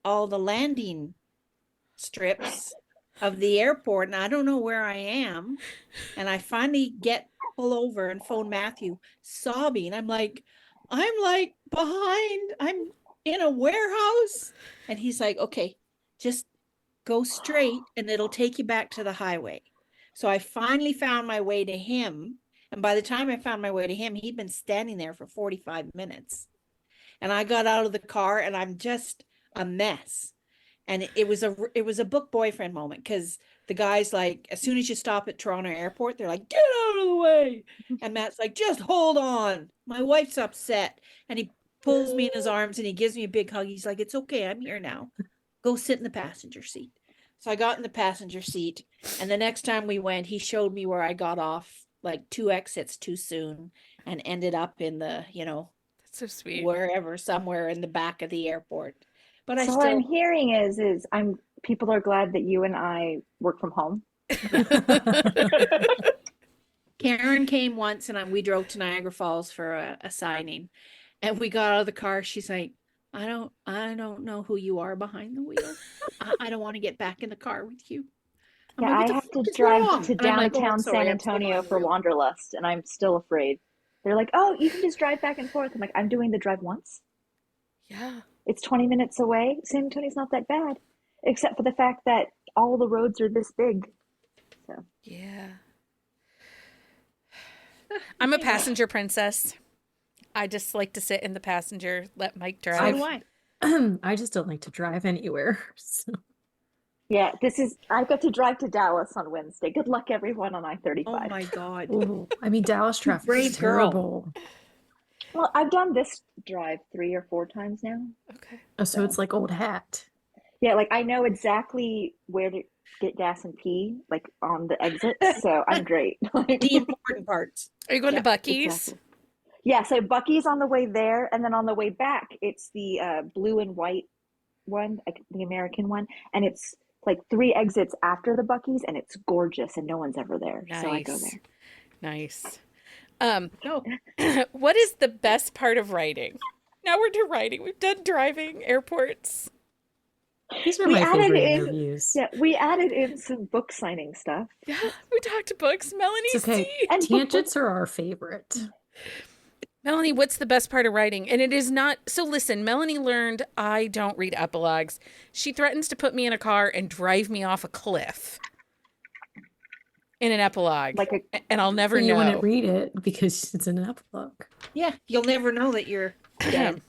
[SPEAKER 4] all the landing strips of the airport, and I don't know where I am. And I finally pull over and phone Matthew, sobbing. I'm like behind. I'm in a warehouse, and he's like, "Okay, just go straight and it'll take you back to the highway." So I finally found my way to him. And by the time I found my way to him, he'd been standing there for 45 minutes. And I got out of the car and I'm just a mess. And it was a book boyfriend moment, because the guy's like, as soon as you stop at Toronto Airport, they're like, "Get out of the way." And Matt's like, "Just hold on. My wife's upset." And he pulls me in his arms and he gives me a big hug. He's like, "It's okay. I'm here now. Go sit in the passenger seat." So I got in the passenger seat, and the next time we went, he showed me where I got off like 2 exits too soon and ended up in the,
[SPEAKER 1] That's so sweet.
[SPEAKER 4] wherever, somewhere in the back of the airport. But
[SPEAKER 3] So what I'm hearing is people are glad that you and I work from home.
[SPEAKER 4] Karen came once, and we drove to Niagara Falls for a signing, and we got out of the car. She's like, I don't know who you are behind the wheel. I don't want to get back in the car with you. I'm
[SPEAKER 3] Yeah,
[SPEAKER 4] like,
[SPEAKER 3] I
[SPEAKER 4] "What the
[SPEAKER 3] have
[SPEAKER 4] fuck
[SPEAKER 3] to
[SPEAKER 4] is
[SPEAKER 3] drive
[SPEAKER 4] wrong?"
[SPEAKER 3] to
[SPEAKER 4] And I'm like, "Oh,
[SPEAKER 3] downtown
[SPEAKER 4] sorry,
[SPEAKER 3] San
[SPEAKER 4] I'm still
[SPEAKER 3] Antonio
[SPEAKER 4] behind the
[SPEAKER 3] for
[SPEAKER 4] wheel."
[SPEAKER 3] Wanderlust, and I'm still afraid. They're like, oh, you can just drive back and forth. I'm like, I'm doing the drive once.
[SPEAKER 1] Yeah.
[SPEAKER 3] It's 20 minutes away. San Antonio's not that bad, except for the fact that all the roads are this big. So
[SPEAKER 1] Yeah. I'm a passenger princess. I just like to sit in the passenger, let Mike
[SPEAKER 4] So
[SPEAKER 1] drive.
[SPEAKER 4] do I.
[SPEAKER 2] I just don't like to drive anywhere. So.
[SPEAKER 3] yeah, I get to drive to Dallas on Wednesday. Good luck, everyone, on
[SPEAKER 4] Oh
[SPEAKER 3] I-35.
[SPEAKER 4] my God.
[SPEAKER 2] Ooh, I mean, Dallas traffic is
[SPEAKER 4] Brave girl.
[SPEAKER 2] terrible.
[SPEAKER 3] Well, I've done this drive 3 or 4 times now.
[SPEAKER 1] Okay.
[SPEAKER 2] Oh, so it's like old hat.
[SPEAKER 3] Yeah, like I know exactly where to get gas and pee, like on the exits. So I'm great.
[SPEAKER 4] The important parts.
[SPEAKER 1] Are you going to
[SPEAKER 3] Yeah,
[SPEAKER 1] Buc-ee's?
[SPEAKER 3] exactly. Yeah, so Buc-ee's on the way there, and then on the way back, it's the blue and white one, like the American one, and it's like 3 exits after the Buc-ee's, and it's gorgeous, and no one's ever there, so I go
[SPEAKER 1] Nice.
[SPEAKER 3] there.
[SPEAKER 1] Nice.
[SPEAKER 4] No.
[SPEAKER 1] What is the best part of writing? Now we're to writing. We've done driving, airports.
[SPEAKER 2] These are
[SPEAKER 3] We
[SPEAKER 2] my
[SPEAKER 3] added
[SPEAKER 2] favorite
[SPEAKER 3] in,
[SPEAKER 2] interviews.
[SPEAKER 3] yeah, we added in some book signing stuff.
[SPEAKER 1] Yeah, we talked books. Melanie
[SPEAKER 2] It's okay.
[SPEAKER 1] C.
[SPEAKER 3] And book-
[SPEAKER 2] Tangents are our favorite.
[SPEAKER 1] Melanie, what's the best part of writing? And it is not. So listen, Melanie learned I don't read epilogues. She threatens to put me in a car and drive me off a cliff in an epilogue.
[SPEAKER 3] like
[SPEAKER 1] And I'll never
[SPEAKER 2] So you
[SPEAKER 1] know.
[SPEAKER 2] wouldn't read it because it's an epilogue.
[SPEAKER 4] Yeah, you'll never know that you're dead.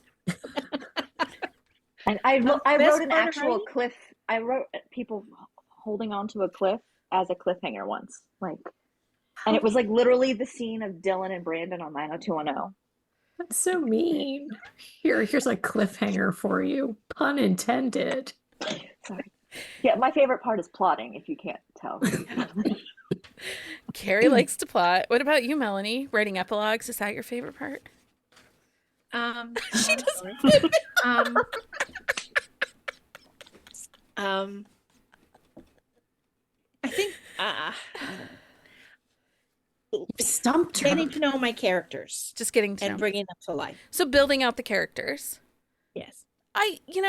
[SPEAKER 3] And I
[SPEAKER 4] The
[SPEAKER 3] wrote
[SPEAKER 4] best
[SPEAKER 3] an
[SPEAKER 4] part of
[SPEAKER 3] actual
[SPEAKER 4] writing?
[SPEAKER 3] cliff. I wrote people holding onto a cliff as a cliffhanger once, like, and it was like literally the scene of Dylan and Brandon on 90210.
[SPEAKER 2] That's so mean. Here's a cliffhanger for you. Pun intended.
[SPEAKER 3] Sorry. Yeah, my favorite part is plotting, if you can't tell.
[SPEAKER 1] Carrie likes to plot. What about you, Melanie? Writing epilogues, is that your favorite part?
[SPEAKER 4] She doesn't. I think
[SPEAKER 2] Stumped her.
[SPEAKER 4] getting to know my characters
[SPEAKER 1] Just getting to
[SPEAKER 4] and
[SPEAKER 1] know.
[SPEAKER 4] bringing them to life.
[SPEAKER 1] So building out the characters.
[SPEAKER 4] Yes.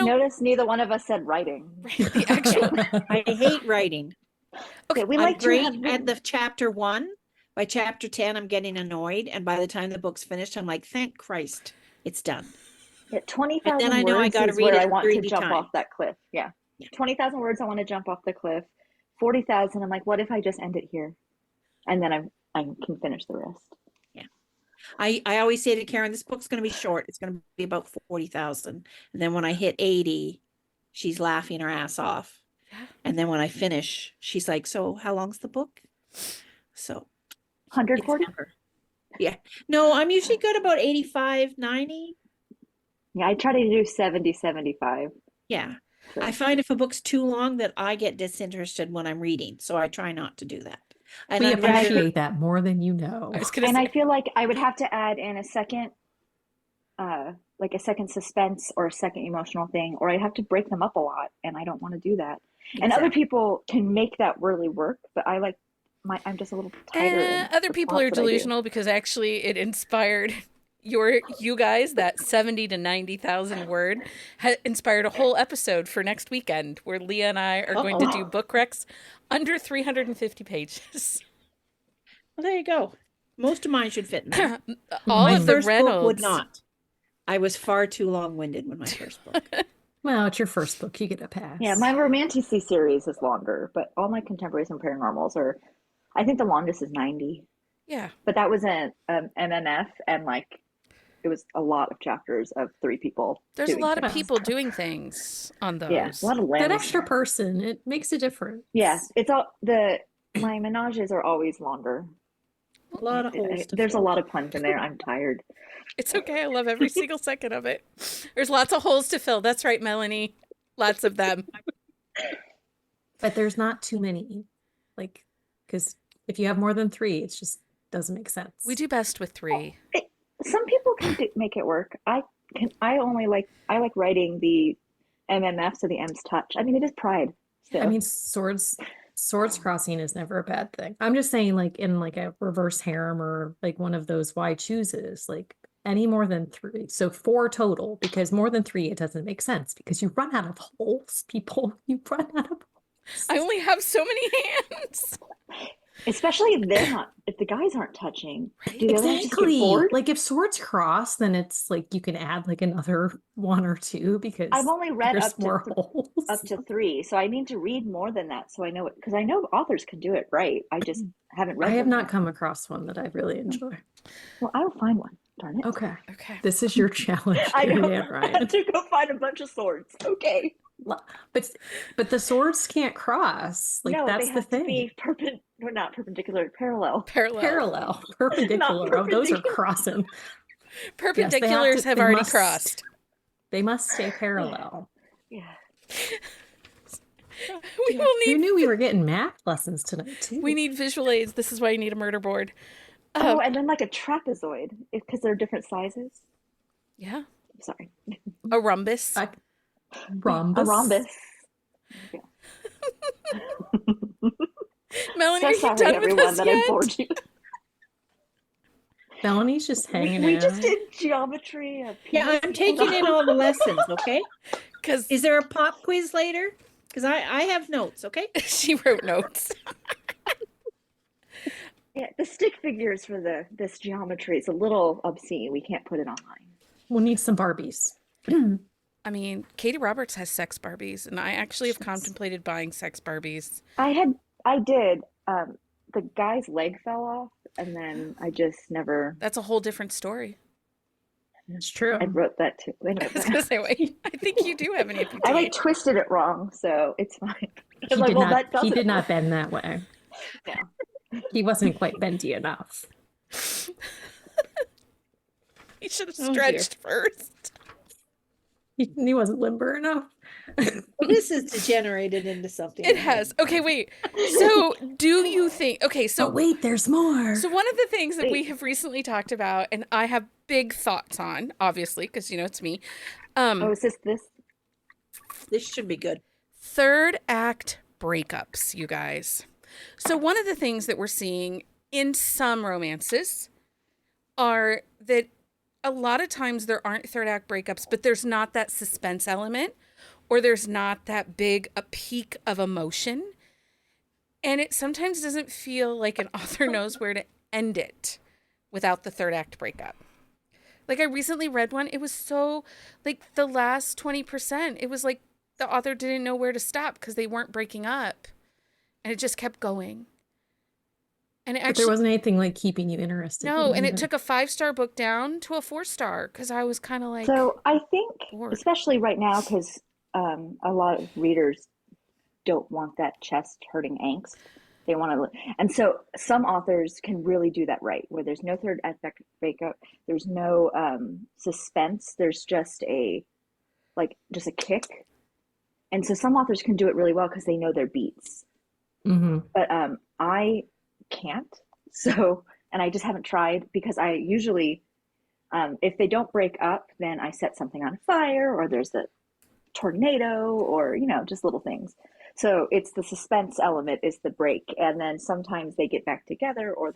[SPEAKER 3] Notice neither one of us said writing.
[SPEAKER 1] The actual.
[SPEAKER 4] I hate writing.
[SPEAKER 3] Okay, we
[SPEAKER 4] I'm
[SPEAKER 3] like to
[SPEAKER 4] great
[SPEAKER 3] have
[SPEAKER 4] at
[SPEAKER 3] written-
[SPEAKER 4] the chapter 1. By chapter 10, I'm getting annoyed. And by the time the book's finished, I'm like, thank Christ, it's done.
[SPEAKER 3] Yeah, 20,000
[SPEAKER 4] And then I know I
[SPEAKER 3] words
[SPEAKER 4] gotta
[SPEAKER 3] is
[SPEAKER 4] read
[SPEAKER 3] where
[SPEAKER 4] it
[SPEAKER 3] I want to
[SPEAKER 4] 3
[SPEAKER 3] jump
[SPEAKER 4] times.
[SPEAKER 3] off that cliff. Yeah.
[SPEAKER 4] Yeah.
[SPEAKER 3] 20,000 words, I want to jump off the cliff. 40,000, I'm like, what if I just end it here? And then I can finish the rest.
[SPEAKER 4] I always say to Karen, this book's going to be short. It's going to be about 40,000. And then when I hit 80, she's laughing her ass off.
[SPEAKER 1] Yeah.
[SPEAKER 4] And then when I finish, she's like, so how long's the book? So it's
[SPEAKER 3] 140?
[SPEAKER 4] never. Yeah. No, I'm usually good about 85, 90.
[SPEAKER 3] Yeah, I try to do 70, 75.
[SPEAKER 4] Yeah.
[SPEAKER 3] So.
[SPEAKER 4] I find if a book's too long that I get disinterested when I'm reading. So I try not to do that. And
[SPEAKER 2] We
[SPEAKER 4] I'd rather-
[SPEAKER 2] appreciate that more than you know.
[SPEAKER 1] I was gonna
[SPEAKER 3] And
[SPEAKER 1] say,
[SPEAKER 3] I feel like I would have to add in a second, like a second suspense or a second emotional thing, or I'd have to break them up a lot, and I don't want to do that. And other
[SPEAKER 4] Exactly.
[SPEAKER 3] people can make that really work, but I like I'm just a little tighter. in
[SPEAKER 1] other
[SPEAKER 3] the
[SPEAKER 1] people
[SPEAKER 3] plots
[SPEAKER 1] are
[SPEAKER 3] that I do.
[SPEAKER 1] delusional because actually it inspired you guys, that 70 to 90,000 word inspired a whole episode for next weekend where Leah and I are going to do book recs under 350 pages.
[SPEAKER 4] Well, there you go. Most of mine should fit in there.
[SPEAKER 1] All
[SPEAKER 4] My
[SPEAKER 1] of the
[SPEAKER 4] first book
[SPEAKER 1] Reynolds
[SPEAKER 4] would not. I was far too long-winded with my first book.
[SPEAKER 2] Well, it's your first book. You get a pass.
[SPEAKER 3] Yeah, my Romanticy series is longer, but all my contemporaries and paranormals are, I think the longest is 90.
[SPEAKER 1] Yeah.
[SPEAKER 3] But that was an MMF, and like it was a lot of chapters of 3 people.
[SPEAKER 1] There's a
[SPEAKER 3] doing
[SPEAKER 1] lot of
[SPEAKER 3] things.
[SPEAKER 1] people doing things on those.
[SPEAKER 3] Yeah, a lot of
[SPEAKER 2] That
[SPEAKER 3] limbs.
[SPEAKER 2] extra person, it makes a difference.
[SPEAKER 3] Yeah, it's all my menages are always longer.
[SPEAKER 4] A lot of holes to
[SPEAKER 3] There's a
[SPEAKER 4] fill.
[SPEAKER 3] lot of puns in there. I'm tired.
[SPEAKER 1] It's okay. I love every single second of it. There's lots of holes to fill. That's right, Melanie. Lots of them.
[SPEAKER 2] But there's not too many. Like, because if you have more than 3, it just doesn't make sense.
[SPEAKER 1] We do best with 3.
[SPEAKER 3] Some people can make it work. I like writing the MMF so the M's touch. I mean, it is pride. Still.
[SPEAKER 2] I mean, swords crossing is never a bad thing. I'm just saying, like in like a reverse harem or like one of those why chooses, like any more than 3. So 4 total, because more than 3, it doesn't make sense because you run out of holes, people. You run out of holes.
[SPEAKER 1] I only have so many hands.
[SPEAKER 3] Especially if the guys aren't touching. Do the other ones just get
[SPEAKER 2] Exactly.
[SPEAKER 3] bored?
[SPEAKER 2] Like if swords cross, then it's like you can add like another one or two because
[SPEAKER 3] I've only read
[SPEAKER 2] there's
[SPEAKER 3] up to
[SPEAKER 2] more holes.
[SPEAKER 3] up to 3, so I need to read more than that so I know it, because I know authors can do it right. I just haven't
[SPEAKER 2] I
[SPEAKER 3] read
[SPEAKER 2] have
[SPEAKER 3] them
[SPEAKER 2] not
[SPEAKER 3] yet.
[SPEAKER 2] come across one that I really enjoy.
[SPEAKER 3] Well, I'll find one. Darn it.
[SPEAKER 2] Okay.
[SPEAKER 1] Okay.
[SPEAKER 2] This is your challenge,
[SPEAKER 3] I know.
[SPEAKER 2] Carrie Ann
[SPEAKER 3] I have
[SPEAKER 2] Ryan.
[SPEAKER 3] to go find a bunch of swords. Okay.
[SPEAKER 2] But the swords can't cross. Like
[SPEAKER 3] No, they
[SPEAKER 2] that's the
[SPEAKER 3] have to
[SPEAKER 2] thing.
[SPEAKER 3] be well, not perpendicular, parallel.
[SPEAKER 2] Parallel,
[SPEAKER 3] Not
[SPEAKER 2] perpendicular. Oh, those are
[SPEAKER 3] perpendicular.
[SPEAKER 2] crossing.
[SPEAKER 1] Perpendiculars have
[SPEAKER 2] they
[SPEAKER 1] already
[SPEAKER 2] must-
[SPEAKER 1] crossed.
[SPEAKER 2] They must stay parallel.
[SPEAKER 3] Yeah.
[SPEAKER 1] We will
[SPEAKER 2] Who
[SPEAKER 1] need
[SPEAKER 2] knew we were getting math lessons tonight too?
[SPEAKER 1] we need visual aids. This is why you need a murder board.
[SPEAKER 3] Oh, and then like a trapezoid, because they're different sizes.
[SPEAKER 1] Yeah.
[SPEAKER 3] Sorry.
[SPEAKER 1] A rhombus.
[SPEAKER 2] A rhombus.
[SPEAKER 3] A rhombus. Yeah.
[SPEAKER 1] Melanie,
[SPEAKER 3] So
[SPEAKER 1] are you
[SPEAKER 3] sorry,
[SPEAKER 1] done with
[SPEAKER 3] everyone,
[SPEAKER 1] us
[SPEAKER 3] that I
[SPEAKER 1] yet?
[SPEAKER 3] bored you.
[SPEAKER 2] Melanie's just hanging
[SPEAKER 3] We
[SPEAKER 2] out.
[SPEAKER 3] just did geometry.
[SPEAKER 4] Yeah, I'm taking in all the lessons, okay?
[SPEAKER 1] Because
[SPEAKER 4] Is there a pop quiz later? Because I have notes, okay?
[SPEAKER 1] she wrote notes.
[SPEAKER 3] Yeah, the stick figures for this geometry is a little obscene. We can't put it online.
[SPEAKER 2] We'll need some Barbies.
[SPEAKER 1] I mean, Katie Roberts has sex Barbies, and I actually have contemplated buying sex Barbies.
[SPEAKER 3] I did. The guy's leg fell off, and then I just never.
[SPEAKER 1] That's a whole different story.
[SPEAKER 2] It's true.
[SPEAKER 3] I wrote that too.
[SPEAKER 1] I was gonna say, wait, I think you do have an amputee.
[SPEAKER 3] I like twisted it wrong, so it's fine.
[SPEAKER 2] He
[SPEAKER 3] I'm like,
[SPEAKER 2] did
[SPEAKER 3] well,
[SPEAKER 2] not.
[SPEAKER 3] that
[SPEAKER 2] He
[SPEAKER 3] doesn't
[SPEAKER 2] did not
[SPEAKER 3] work.
[SPEAKER 2] bend that way.
[SPEAKER 3] Yeah.
[SPEAKER 2] He wasn't quite bendy enough.
[SPEAKER 1] He should have
[SPEAKER 4] Oh, dear.
[SPEAKER 1] stretched first.
[SPEAKER 2] He wasn't limber enough.
[SPEAKER 4] Well, this has degenerated into something.
[SPEAKER 1] It has. Okay, wait. So, do you think? Okay,
[SPEAKER 2] So
[SPEAKER 1] so
[SPEAKER 2] wait, there's more.
[SPEAKER 1] So one of the things that we have recently talked about, and I have big thoughts on, obviously, because you know it's me.
[SPEAKER 3] Oh, is this?
[SPEAKER 4] This should be good.
[SPEAKER 1] Third act breakups, you guys. So one of the things that we're seeing in some romances are that a lot of times there aren't third act breakups, but there's not that suspense element, or there's not that big a peak of emotion. And it sometimes doesn't feel like an author knows where to end it without the third act breakup. Like I recently read one, it was so like the last 20%, it was like the author didn't know where to stop because they weren't breaking up. And it just kept going. And it
[SPEAKER 2] But
[SPEAKER 1] actually
[SPEAKER 2] there wasn't anything like keeping you interested.
[SPEAKER 1] no, and it
[SPEAKER 2] either.
[SPEAKER 1] took a 5-star book down to a 4-star because I was kind of like
[SPEAKER 3] So I think,
[SPEAKER 1] bored.
[SPEAKER 3] especially right now, because a lot of readers don't want that chest hurting angst. They want to, and so some authors can really do that right, where there's no third act breakup, there's no suspense, there's just a kick, and so some authors can do it really well because they know their beats.
[SPEAKER 2] Mhm.
[SPEAKER 3] But I can't. So, and I just haven't tried because I usually, if they don't break up, then I set something on fire, or there's a tornado, or just little things. So it's the suspense element is the break, and then sometimes they get back together, or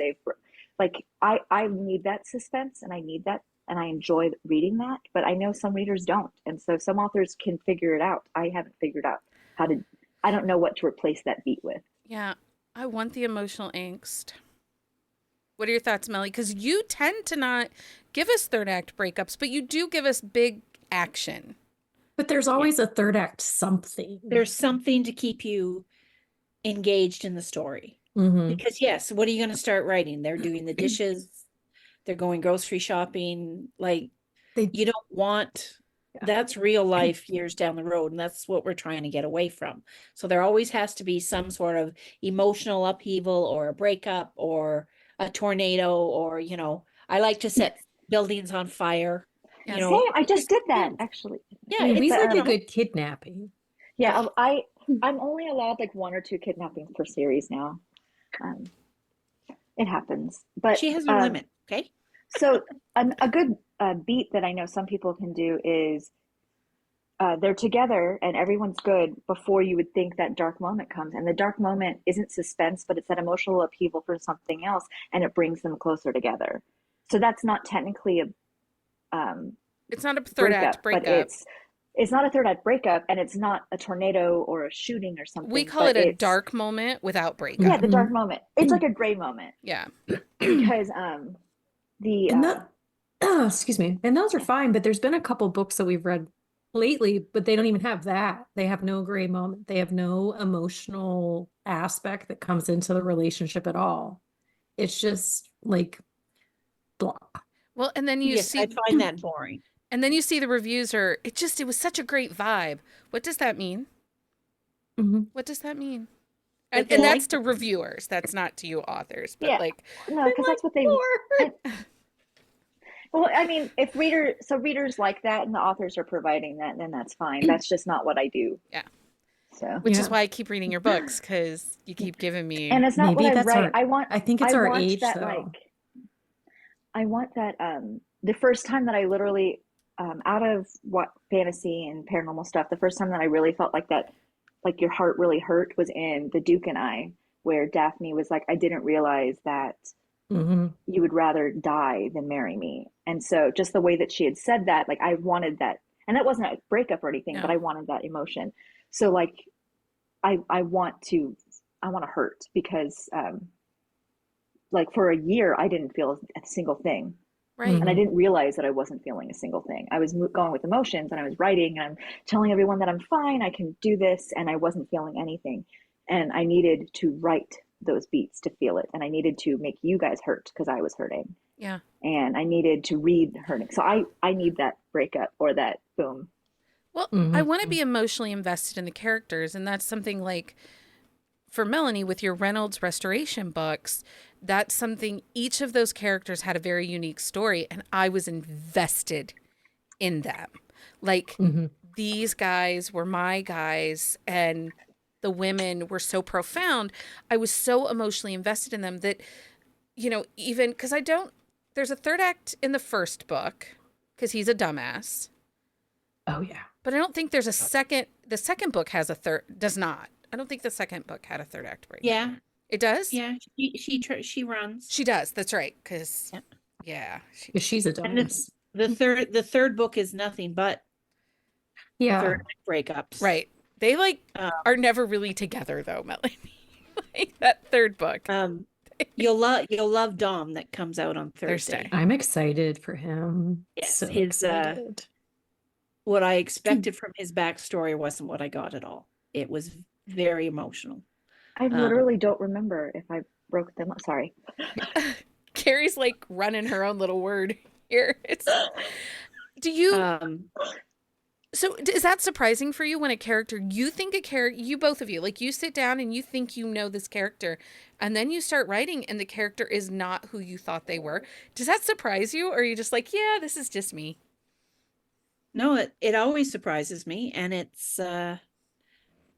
[SPEAKER 3] I need that suspense, and I need that, and I enjoy reading that. But I know some readers don't, and so some authors can figure it out. I haven't figured out how to. I don't know what to replace that beat with.
[SPEAKER 1] Yeah, I want the emotional angst. What are your thoughts, Melly? Because you tend to not give us third act breakups, but you do give us big action.
[SPEAKER 2] But there's always a third act something.
[SPEAKER 4] There's something to keep you engaged in the story.
[SPEAKER 2] Mhm.
[SPEAKER 4] Because yes, what are you going to start writing? They're doing the dishes. They're going grocery shopping. Like you don't want, that's real life years down the road. And that's what we're trying to get away from. So there always has to be some sort of emotional upheaval or a breakup or a tornado, or, I like to set buildings on fire.
[SPEAKER 1] Yeah,
[SPEAKER 3] Same. I just did that actually.
[SPEAKER 4] Yeah,
[SPEAKER 2] we
[SPEAKER 4] it's
[SPEAKER 2] like a good kidnapping.
[SPEAKER 3] Yeah, I'm only allowed like 1 or 2 kidnappings per series now. It happens, but
[SPEAKER 4] she has no limit. Okay.
[SPEAKER 3] So a good beat that I know some people can do is they're together and everyone's good before you would think that dark moment comes, and the dark moment isn't suspense, but it's that emotional upheaval for something else, and it brings them closer together. So that's not technically a
[SPEAKER 1] it's not a third act breakup.
[SPEAKER 3] but it's not a third act breakup, and it's not a tornado or a shooting or something.
[SPEAKER 1] We call
[SPEAKER 3] but
[SPEAKER 1] it a
[SPEAKER 3] it's
[SPEAKER 1] dark moment without
[SPEAKER 3] yeah,
[SPEAKER 1] breakup.
[SPEAKER 3] the dark moment. It's like a gray moment
[SPEAKER 1] Yeah.
[SPEAKER 3] because the
[SPEAKER 2] And that, excuse me, and those are fine, but there's been a couple books that we've read lately, but they don't even have that. They have no gray moment. They have no emotional aspect that comes into the relationship at all. It's just like blah.
[SPEAKER 1] Well, and then you
[SPEAKER 4] Yes,
[SPEAKER 1] see
[SPEAKER 4] I find that boring.
[SPEAKER 1] and then you see the reviews are it was such a great vibe. What does that mean?
[SPEAKER 2] Mhm.
[SPEAKER 1] What does that mean?
[SPEAKER 4] That
[SPEAKER 1] And
[SPEAKER 4] they
[SPEAKER 1] and that's
[SPEAKER 4] like
[SPEAKER 1] to reviewers. That's not to you authors. But
[SPEAKER 3] yeah,
[SPEAKER 1] like
[SPEAKER 3] no,
[SPEAKER 2] I
[SPEAKER 3] because
[SPEAKER 2] like
[SPEAKER 3] that's what they.
[SPEAKER 2] more.
[SPEAKER 3] Well, I mean, if readers like that and the authors are providing that, then that's fine. That's just not what I do.
[SPEAKER 1] Yeah.
[SPEAKER 3] So,
[SPEAKER 1] Which is
[SPEAKER 2] Yeah.
[SPEAKER 1] why I keep reading your books, because you keep giving me
[SPEAKER 3] and it's not what
[SPEAKER 2] Maybe
[SPEAKER 3] I
[SPEAKER 2] that's
[SPEAKER 3] write.
[SPEAKER 2] our, I think it's
[SPEAKER 3] I
[SPEAKER 2] our
[SPEAKER 3] want
[SPEAKER 2] age
[SPEAKER 3] that
[SPEAKER 2] though.
[SPEAKER 3] I want that the first time that I literally out of what fantasy and paranormal stuff, the first time that I really felt like that, like your heart really hurt, was in The Duke and I, where Daphne was like, I didn't realize that
[SPEAKER 2] Hmm.
[SPEAKER 3] you would rather die than marry me. And so just the way that she had said that, like I wanted that, and that wasn't a breakup or anything, but
[SPEAKER 1] no.
[SPEAKER 3] I wanted that emotion. So like I want to hurt because like for a year I didn't feel a single thing.
[SPEAKER 1] Right.
[SPEAKER 3] And I
[SPEAKER 2] Mhm.
[SPEAKER 3] didn't realize that I wasn't feeling a single thing. I was going with emotions, and I was writing, and I'm telling everyone that I'm fine, I can do this, and I wasn't feeling anything. And I needed to write those beats to feel it, and I needed to make you guys hurt because I was hurting,
[SPEAKER 1] Yeah.
[SPEAKER 3] and I needed to read hurting. So I need that breakup or that boom.
[SPEAKER 1] Well, I want to
[SPEAKER 2] Mhm.
[SPEAKER 1] be emotionally invested in the characters, and that's something like for Melanie with your Reynolds restoration books, that's something each of those characters had a very unique story, and I was invested in them. Like
[SPEAKER 2] Mhm.
[SPEAKER 1] these guys were my guys, and the women were so profound. I was so emotionally invested in them that, even because there's a third act in the first book because he's a dumbass.
[SPEAKER 2] Oh yeah.
[SPEAKER 1] But I don't think there's a second. The second book has a third. Does not. I don't think the second book had a third act breakup.
[SPEAKER 4] Yeah,
[SPEAKER 1] It does.
[SPEAKER 4] yeah. She runs.
[SPEAKER 1] She does. That's right. Because
[SPEAKER 4] Yeah.
[SPEAKER 1] yeah, she
[SPEAKER 2] 'Cause
[SPEAKER 1] does.
[SPEAKER 2] she's a
[SPEAKER 4] And
[SPEAKER 2] dumbass.
[SPEAKER 4] the third book is nothing but
[SPEAKER 2] Yeah.
[SPEAKER 4] third breakups.
[SPEAKER 1] Right. They
[SPEAKER 4] Um,
[SPEAKER 1] are never really together though, Melanie. Like that third book
[SPEAKER 4] um, you'll love Dom that comes out on
[SPEAKER 1] Thursday.
[SPEAKER 4] Thursday.
[SPEAKER 2] I'm excited for him.
[SPEAKER 4] Yes,
[SPEAKER 2] So
[SPEAKER 4] his
[SPEAKER 2] excited.
[SPEAKER 4] what I expected from his backstory wasn't what I got at all. It was very emotional.
[SPEAKER 3] I literally don't remember if I broke them up. Sorry.
[SPEAKER 1] Carrie's like running her own little word here. Do you
[SPEAKER 4] Um,
[SPEAKER 1] So is that surprising for you when you think a character, you both of you, like you sit down and you think you know this character and then you start writing and the character is not who you thought they were? Does that surprise you? Or are you just like, yeah, this is just me?
[SPEAKER 4] no, it always surprises me, and it's I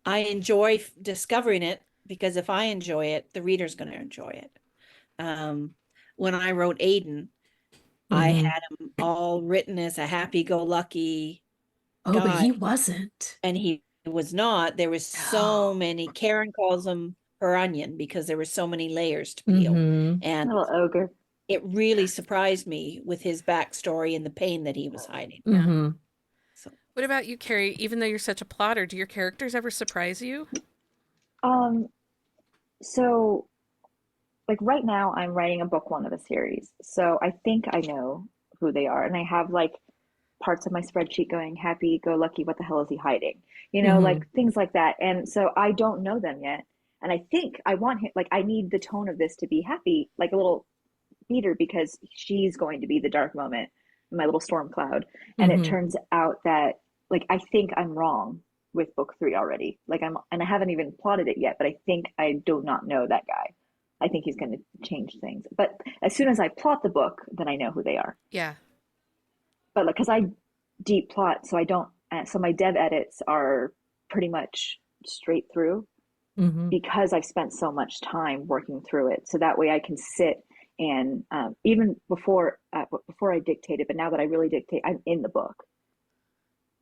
[SPEAKER 4] enjoy discovering it, because if I enjoy it, the reader's going to enjoy it. When I wrote Aiden, I
[SPEAKER 2] Mhm.
[SPEAKER 4] had him all written as a happy-go-lucky
[SPEAKER 2] Oh, but
[SPEAKER 4] guy,
[SPEAKER 2] he wasn't.
[SPEAKER 4] and he was not. There was so many. Karen calls him her onion because there were so many layers to peel,
[SPEAKER 2] Mhm.
[SPEAKER 4] and
[SPEAKER 3] Little ogre.
[SPEAKER 4] it really surprised me with his backstory and the pain that he was hiding.
[SPEAKER 2] Mhm.
[SPEAKER 4] So
[SPEAKER 1] What about you, Carrie? Even though you're such a plotter, do your characters ever surprise you?
[SPEAKER 3] Um, so like right now I'm writing a book one of a series. So I think I know who they are. And I have like parts of my spreadsheet going happy go lucky, what the hell is he hiding? Like
[SPEAKER 2] Mhm.
[SPEAKER 3] things like that. And so I don't know them yet. And I think I want him, like I need the tone of this to be happy, like a little beater, because she's going to be the dark moment in my little storm cloud. And it
[SPEAKER 2] Mhm.
[SPEAKER 3] turns out that like I think I'm wrong with book three already. And I haven't even plotted it yet, but I think I do not know that guy. I think he's going to change things. But as soon as I plot the book, then I know who they are.
[SPEAKER 1] Yeah.
[SPEAKER 3] But like, because I deep plot, so I don't. So my dev edits are pretty much straight through
[SPEAKER 2] Mhm.
[SPEAKER 3] because I've spent so much time working through it. So that way I can sit and even before I dictated, but now that I really dictate, I'm in the book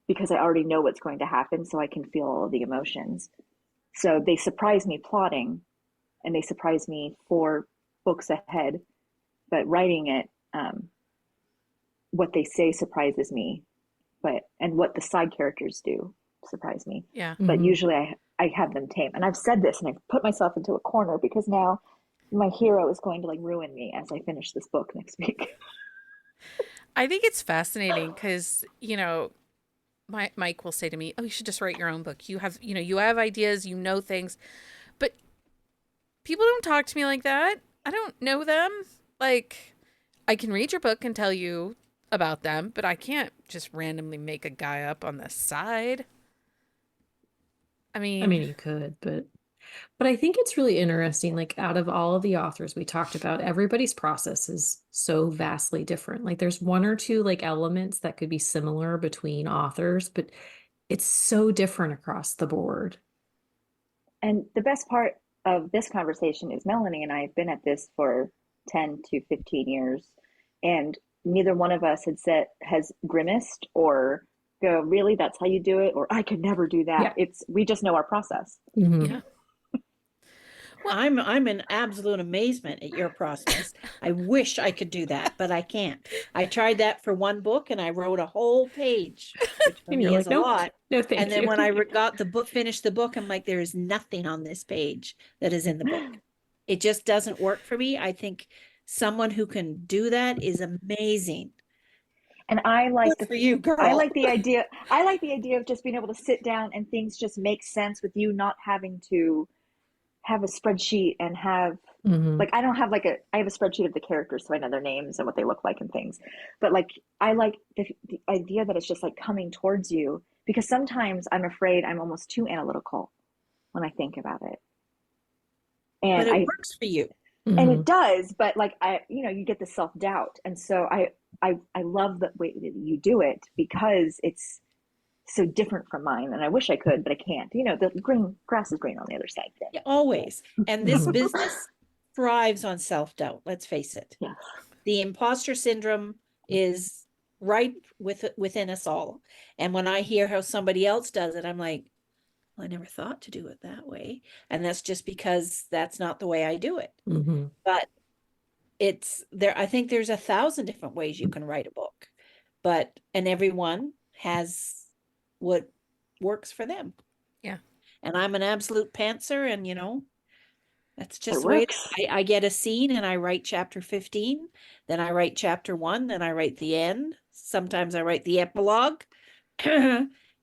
[SPEAKER 3] because I already know what's going to happen, so I can feel all of the emotions. So they surprise me plotting, and they surprise me 4 books ahead. But writing it, what they say surprises me and what the side characters do surprise me.
[SPEAKER 1] Yeah.
[SPEAKER 3] But
[SPEAKER 2] Mhm.
[SPEAKER 3] usually I have them tame. And I've said this and I've put myself into a corner because now my hero is going to like ruin me as I finish this book next week.
[SPEAKER 1] I think it's fascinating because, Mike will say to me, "Oh, you should just write your own book. You have ideas, things." But people don't talk to me like that. I don't know them. Like, I can read your book and tell you about them, but I can't just randomly make a guy up on the side. I
[SPEAKER 2] I
[SPEAKER 1] mean,
[SPEAKER 2] mean, you could, but I think it's really interesting. Like, out of all of the authors we talked about, everybody's process is so vastly different. Like, there's one or two like elements that could be similar between authors, but it's so different across the board.
[SPEAKER 3] And the best part of this conversation is Melanie and I have been at this for 10 to 15 years, and neither one of us has grimaced or go, really, that's how you do it, or I could never do that.
[SPEAKER 2] Yeah.
[SPEAKER 3] We just know our process.
[SPEAKER 2] Mhm.
[SPEAKER 1] yeah. Well,
[SPEAKER 4] I'm in absolute amazement at your process. I wish I could do that, but I can't. I tried that for one book and I wrote a whole page, which for
[SPEAKER 2] And you're
[SPEAKER 4] me is
[SPEAKER 2] like,
[SPEAKER 4] a
[SPEAKER 2] nope,
[SPEAKER 4] lot.
[SPEAKER 2] no,
[SPEAKER 4] And
[SPEAKER 2] thank
[SPEAKER 4] then
[SPEAKER 2] you.
[SPEAKER 4] when I got the book, finished the book, I'm like, there is nothing on this page that is in the book. It just doesn't work for me. I think someone who can do that is amazing.
[SPEAKER 3] And
[SPEAKER 4] Good for you, girl.
[SPEAKER 3] I like the idea of just being able to sit down and things just make sense with you not having to have a spreadsheet and have
[SPEAKER 2] Mhm.
[SPEAKER 3] like I have a spreadsheet of the characters so I know their names and what they look like and things. But like I like the idea that it's just like coming towards you because sometimes I'm afraid I'm almost too analytical when I think about it.
[SPEAKER 4] But
[SPEAKER 3] And
[SPEAKER 4] it
[SPEAKER 3] I
[SPEAKER 4] works for you.
[SPEAKER 3] and it
[SPEAKER 2] Mhm.
[SPEAKER 3] does, but like you get the self-doubt. And so I love the way that you do it because it's so different from mine. And I wish I could, but I can't. The green grass is green on the other side thing.
[SPEAKER 4] Yeah, always. And this
[SPEAKER 2] Mhm.
[SPEAKER 4] business thrives on self-doubt, let's face it.
[SPEAKER 3] Yeah.
[SPEAKER 4] The imposter syndrome is right within us all. And when I hear how somebody else does it, I'm like, well, I never thought to do it that way. And that's just because that's not the way I do it.
[SPEAKER 2] Mhm.
[SPEAKER 4] But it's there, I think there's 1,000 different ways you can write a book, and everyone has what works for them.
[SPEAKER 1] yeah.
[SPEAKER 4] And I'm an absolute pantser, and that's
[SPEAKER 3] It
[SPEAKER 4] just the way it
[SPEAKER 3] works.
[SPEAKER 4] is. I get a scene and I write chapter 15, then I write chapter 1, then I write the end. Sometimes I write the epilogue.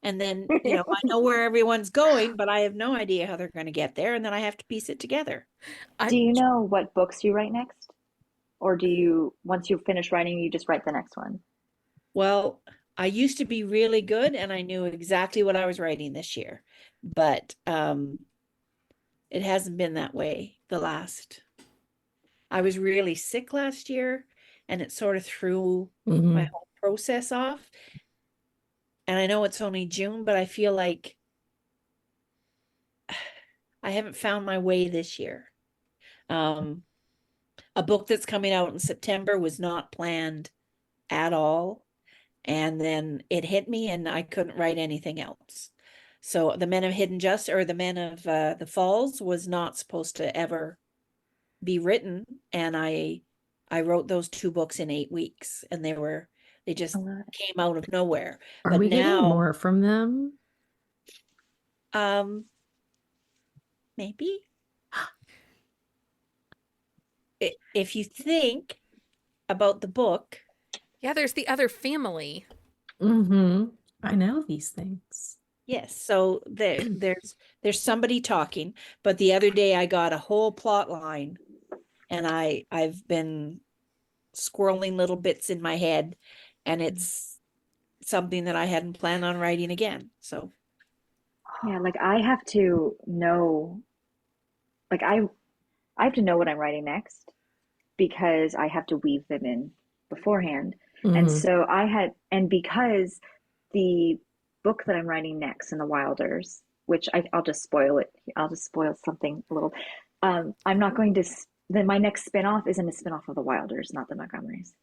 [SPEAKER 4] And then, I know where everyone's going, but I have no idea how they're going to get there. And then I have to piece it together.
[SPEAKER 1] I
[SPEAKER 3] Do you know what books you write next? Or do you, once you finish writing, you just write the next one?
[SPEAKER 4] Well, I used to be really good and I knew exactly what I was writing this year, but it hasn't been that way I was really sick last year and it sort of threw my
[SPEAKER 2] Mhm.
[SPEAKER 4] whole process off. And I know it's only June, but I feel like I haven't found my way this year. Um, a book that's coming out in September was not planned at all. And then it hit me and I couldn't write anything else. So The Men of Hidden Justice, or The Men of the Falls, was not supposed to ever be written. And I wrote those 2 books in 8 weeks and they just came out of nowhere.
[SPEAKER 2] Are
[SPEAKER 4] But
[SPEAKER 2] we getting
[SPEAKER 4] now,
[SPEAKER 2] more from them?
[SPEAKER 4] um, maybe if you think about the book,
[SPEAKER 1] Yeah, there's the other family.
[SPEAKER 2] Mhm. I know these things.
[SPEAKER 4] yes. So there's somebody talking, but the other day I got a whole plot line, and I've been squirreling little bits in my head, and it's something that I hadn't planned on writing again. So
[SPEAKER 3] Yeah, like I have to know, like I have to know what I'm writing next because I have to weave them in beforehand. And
[SPEAKER 2] Mhm.
[SPEAKER 3] so and because the book that I'm writing next in the Wilders, which I'll just spoil it. I'll just spoil something a little. I'm not going to, then my next spinoff isn't a spinoff of the Wilders, not the Montgomerys.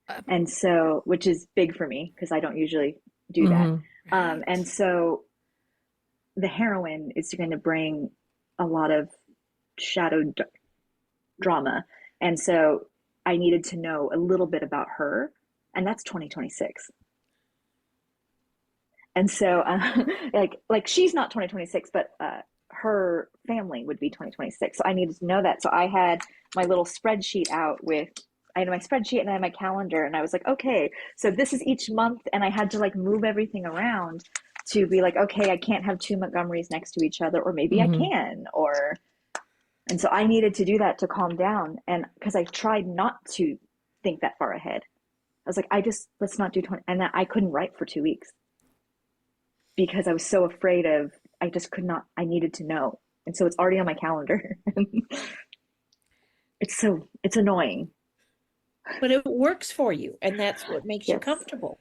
[SPEAKER 1] Uh,
[SPEAKER 3] And so, which is big for me because I don't usually do that.
[SPEAKER 2] Mhm.
[SPEAKER 3] And
[SPEAKER 1] right.
[SPEAKER 3] so the heroine is going to bring a lot of shadow drama. And so I needed to know a little bit about her. And that's 2026. And so, like she's not 2026, but her family would be 2026. So I needed to know that. So I had my little spreadsheet out with, I had my spreadsheet and I had my calendar, and I was like, okay, so this is each month, and I had to like move everything around to be like, okay, I can't have two Montgomerys next to each other, or maybe I can, or, and so I needed to do that to calm down, and because I tried not to think that far ahead. I was like, let's not do 20, and I couldn't write for 2 weeks because I was so afraid of, I just could not, I needed to know. And so it's already on my calendar. It's annoying.
[SPEAKER 4] But it works for you, and that's what makes you
[SPEAKER 3] Yes.
[SPEAKER 4] comfortable.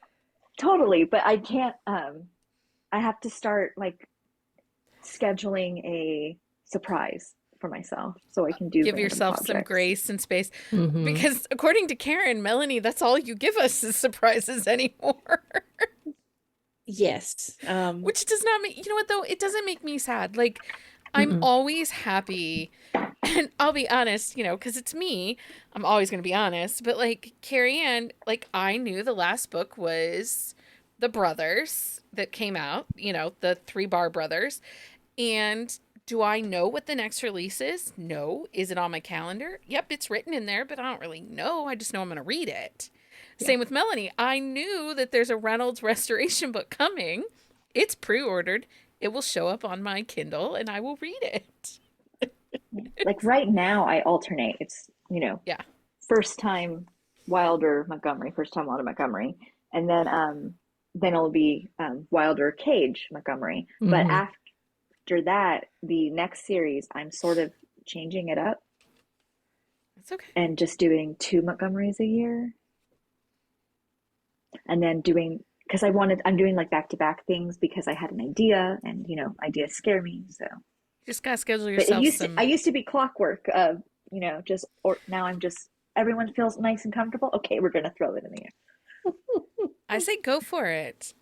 [SPEAKER 3] Totally. But I can't, I have to start like scheduling a surprise for myself so I can do
[SPEAKER 1] Give
[SPEAKER 3] random
[SPEAKER 1] yourself some
[SPEAKER 3] projects.
[SPEAKER 1] grace and space.
[SPEAKER 2] Mhm.
[SPEAKER 1] Because according to Karen, Melanie, that's all you give us is surprises anymore.
[SPEAKER 4] Yes.
[SPEAKER 1] Which does not make, you know what though? It doesn't make me sad. Like, I'm
[SPEAKER 2] Mm-mm.
[SPEAKER 1] always happy. And I'll be honest, you know, because it's me. I'm always going to be honest. But like, Carrie Ann, like, I knew the last book was The Brothers that came out, you know, the 3 Bar brothers. And do I know what the next release is? No. Is it on my calendar? Yep, it's written in there, but I don't really know. I just know I'm going to read it.
[SPEAKER 2] Yeah.
[SPEAKER 1] Same with Melanie. I knew that there's a Reynolds restoration book coming. It's pre-ordered. It will show up on my Kindle and I will read it.
[SPEAKER 3] Like right now, I alternate. It's,
[SPEAKER 1] Yeah.
[SPEAKER 3] first time Wilder Montgomery, and then it'll be Wilder Cage Montgomery. But
[SPEAKER 2] Mhm.
[SPEAKER 3] after that, the next series, I'm sort of changing it up
[SPEAKER 1] It's okay.
[SPEAKER 3] and just doing 2 Montgomerys a year, and then because I'm doing like back-to-back things because I had an idea, and ideas scare me. So,
[SPEAKER 1] You just gotta schedule
[SPEAKER 3] but
[SPEAKER 1] yourself some.
[SPEAKER 3] I used to be clockwork of now I'm just, everyone feels nice and comfortable. Okay, we're gonna throw it in the air.
[SPEAKER 1] I say go for it.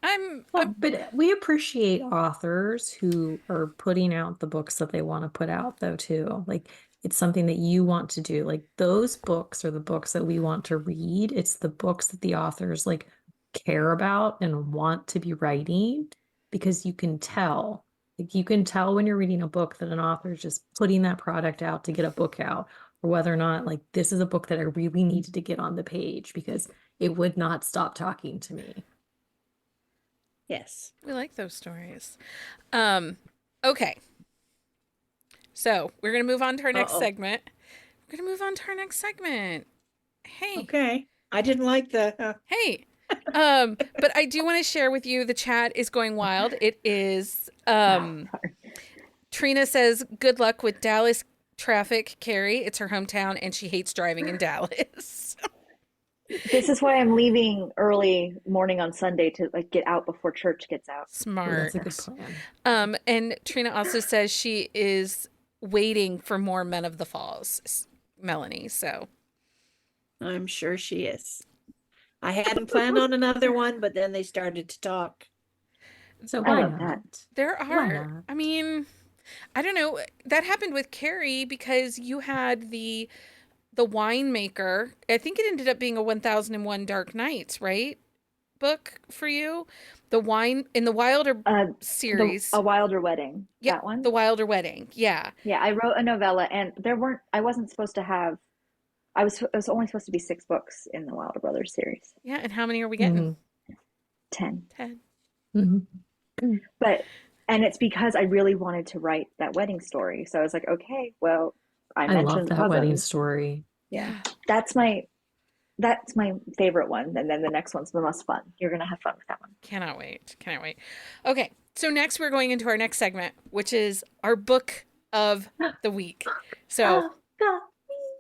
[SPEAKER 2] Well, but we appreciate authors who are putting out the books that they want to put out, though, too. Like, it's something that you want to do. Like, those books are the books that we want to read. It's the books that the authors like care about and want to be writing, because you can tell. Like, you can tell when you're reading a book that an author is just putting that product out to get a book out, or whether or not, like, this is a book that I really needed to get on the page because it would not stop talking to me.
[SPEAKER 4] Yes.
[SPEAKER 1] We like those stories. Okay. So we're gonna move on to our next segment. We're gonna move on to our next segment. Hey.
[SPEAKER 4] Okay. I didn't like the.
[SPEAKER 1] Hey. But I do want to share with you, the chat is going wild. It is Trina says, good luck with Dallas traffic, Carrie. It's her hometown and she hates driving in Dallas.
[SPEAKER 3] This is why I'm leaving early morning on Sunday to like get out before church gets out.
[SPEAKER 1] Smart.
[SPEAKER 2] That's a good plan.
[SPEAKER 1] And Trina also says she is waiting for more Men of the Falls, Melanie. So
[SPEAKER 4] I'm sure she is. I hadn't planned on another one, but then they started to talk.
[SPEAKER 2] So
[SPEAKER 3] I
[SPEAKER 2] why
[SPEAKER 3] love
[SPEAKER 2] not?
[SPEAKER 3] that.
[SPEAKER 1] there
[SPEAKER 2] Why
[SPEAKER 1] are,
[SPEAKER 2] not?
[SPEAKER 1] I mean, I don't know. That happened with Carrie because you had the winemaker. I think it ended up being a 1001 Dark Nights, right? Book for you. The wine in the Wilder series.
[SPEAKER 3] A Wilder Wedding.
[SPEAKER 1] Yep,
[SPEAKER 3] That one.
[SPEAKER 1] The Wilder Wedding. Yeah.
[SPEAKER 3] Yeah, I wrote a novella, and I wasn't supposed to have. It was only supposed to be 6 books in the Wilder Brothers series.
[SPEAKER 1] Yeah. And how many are we getting?
[SPEAKER 3] 10.
[SPEAKER 1] 10.
[SPEAKER 2] Mm-hmm.
[SPEAKER 3] And it's because I really wanted to write that wedding story. So I was like, okay, well, I
[SPEAKER 2] I love
[SPEAKER 3] mentioned
[SPEAKER 2] that wedding
[SPEAKER 3] cousins.
[SPEAKER 2] story.
[SPEAKER 3] Yeah, that's my favorite one, and then the next one's the most fun. You're gonna have fun with that one.
[SPEAKER 1] Cannot wait. Cannot wait. Okay. So next we're going into our next segment, which is our book of the week. So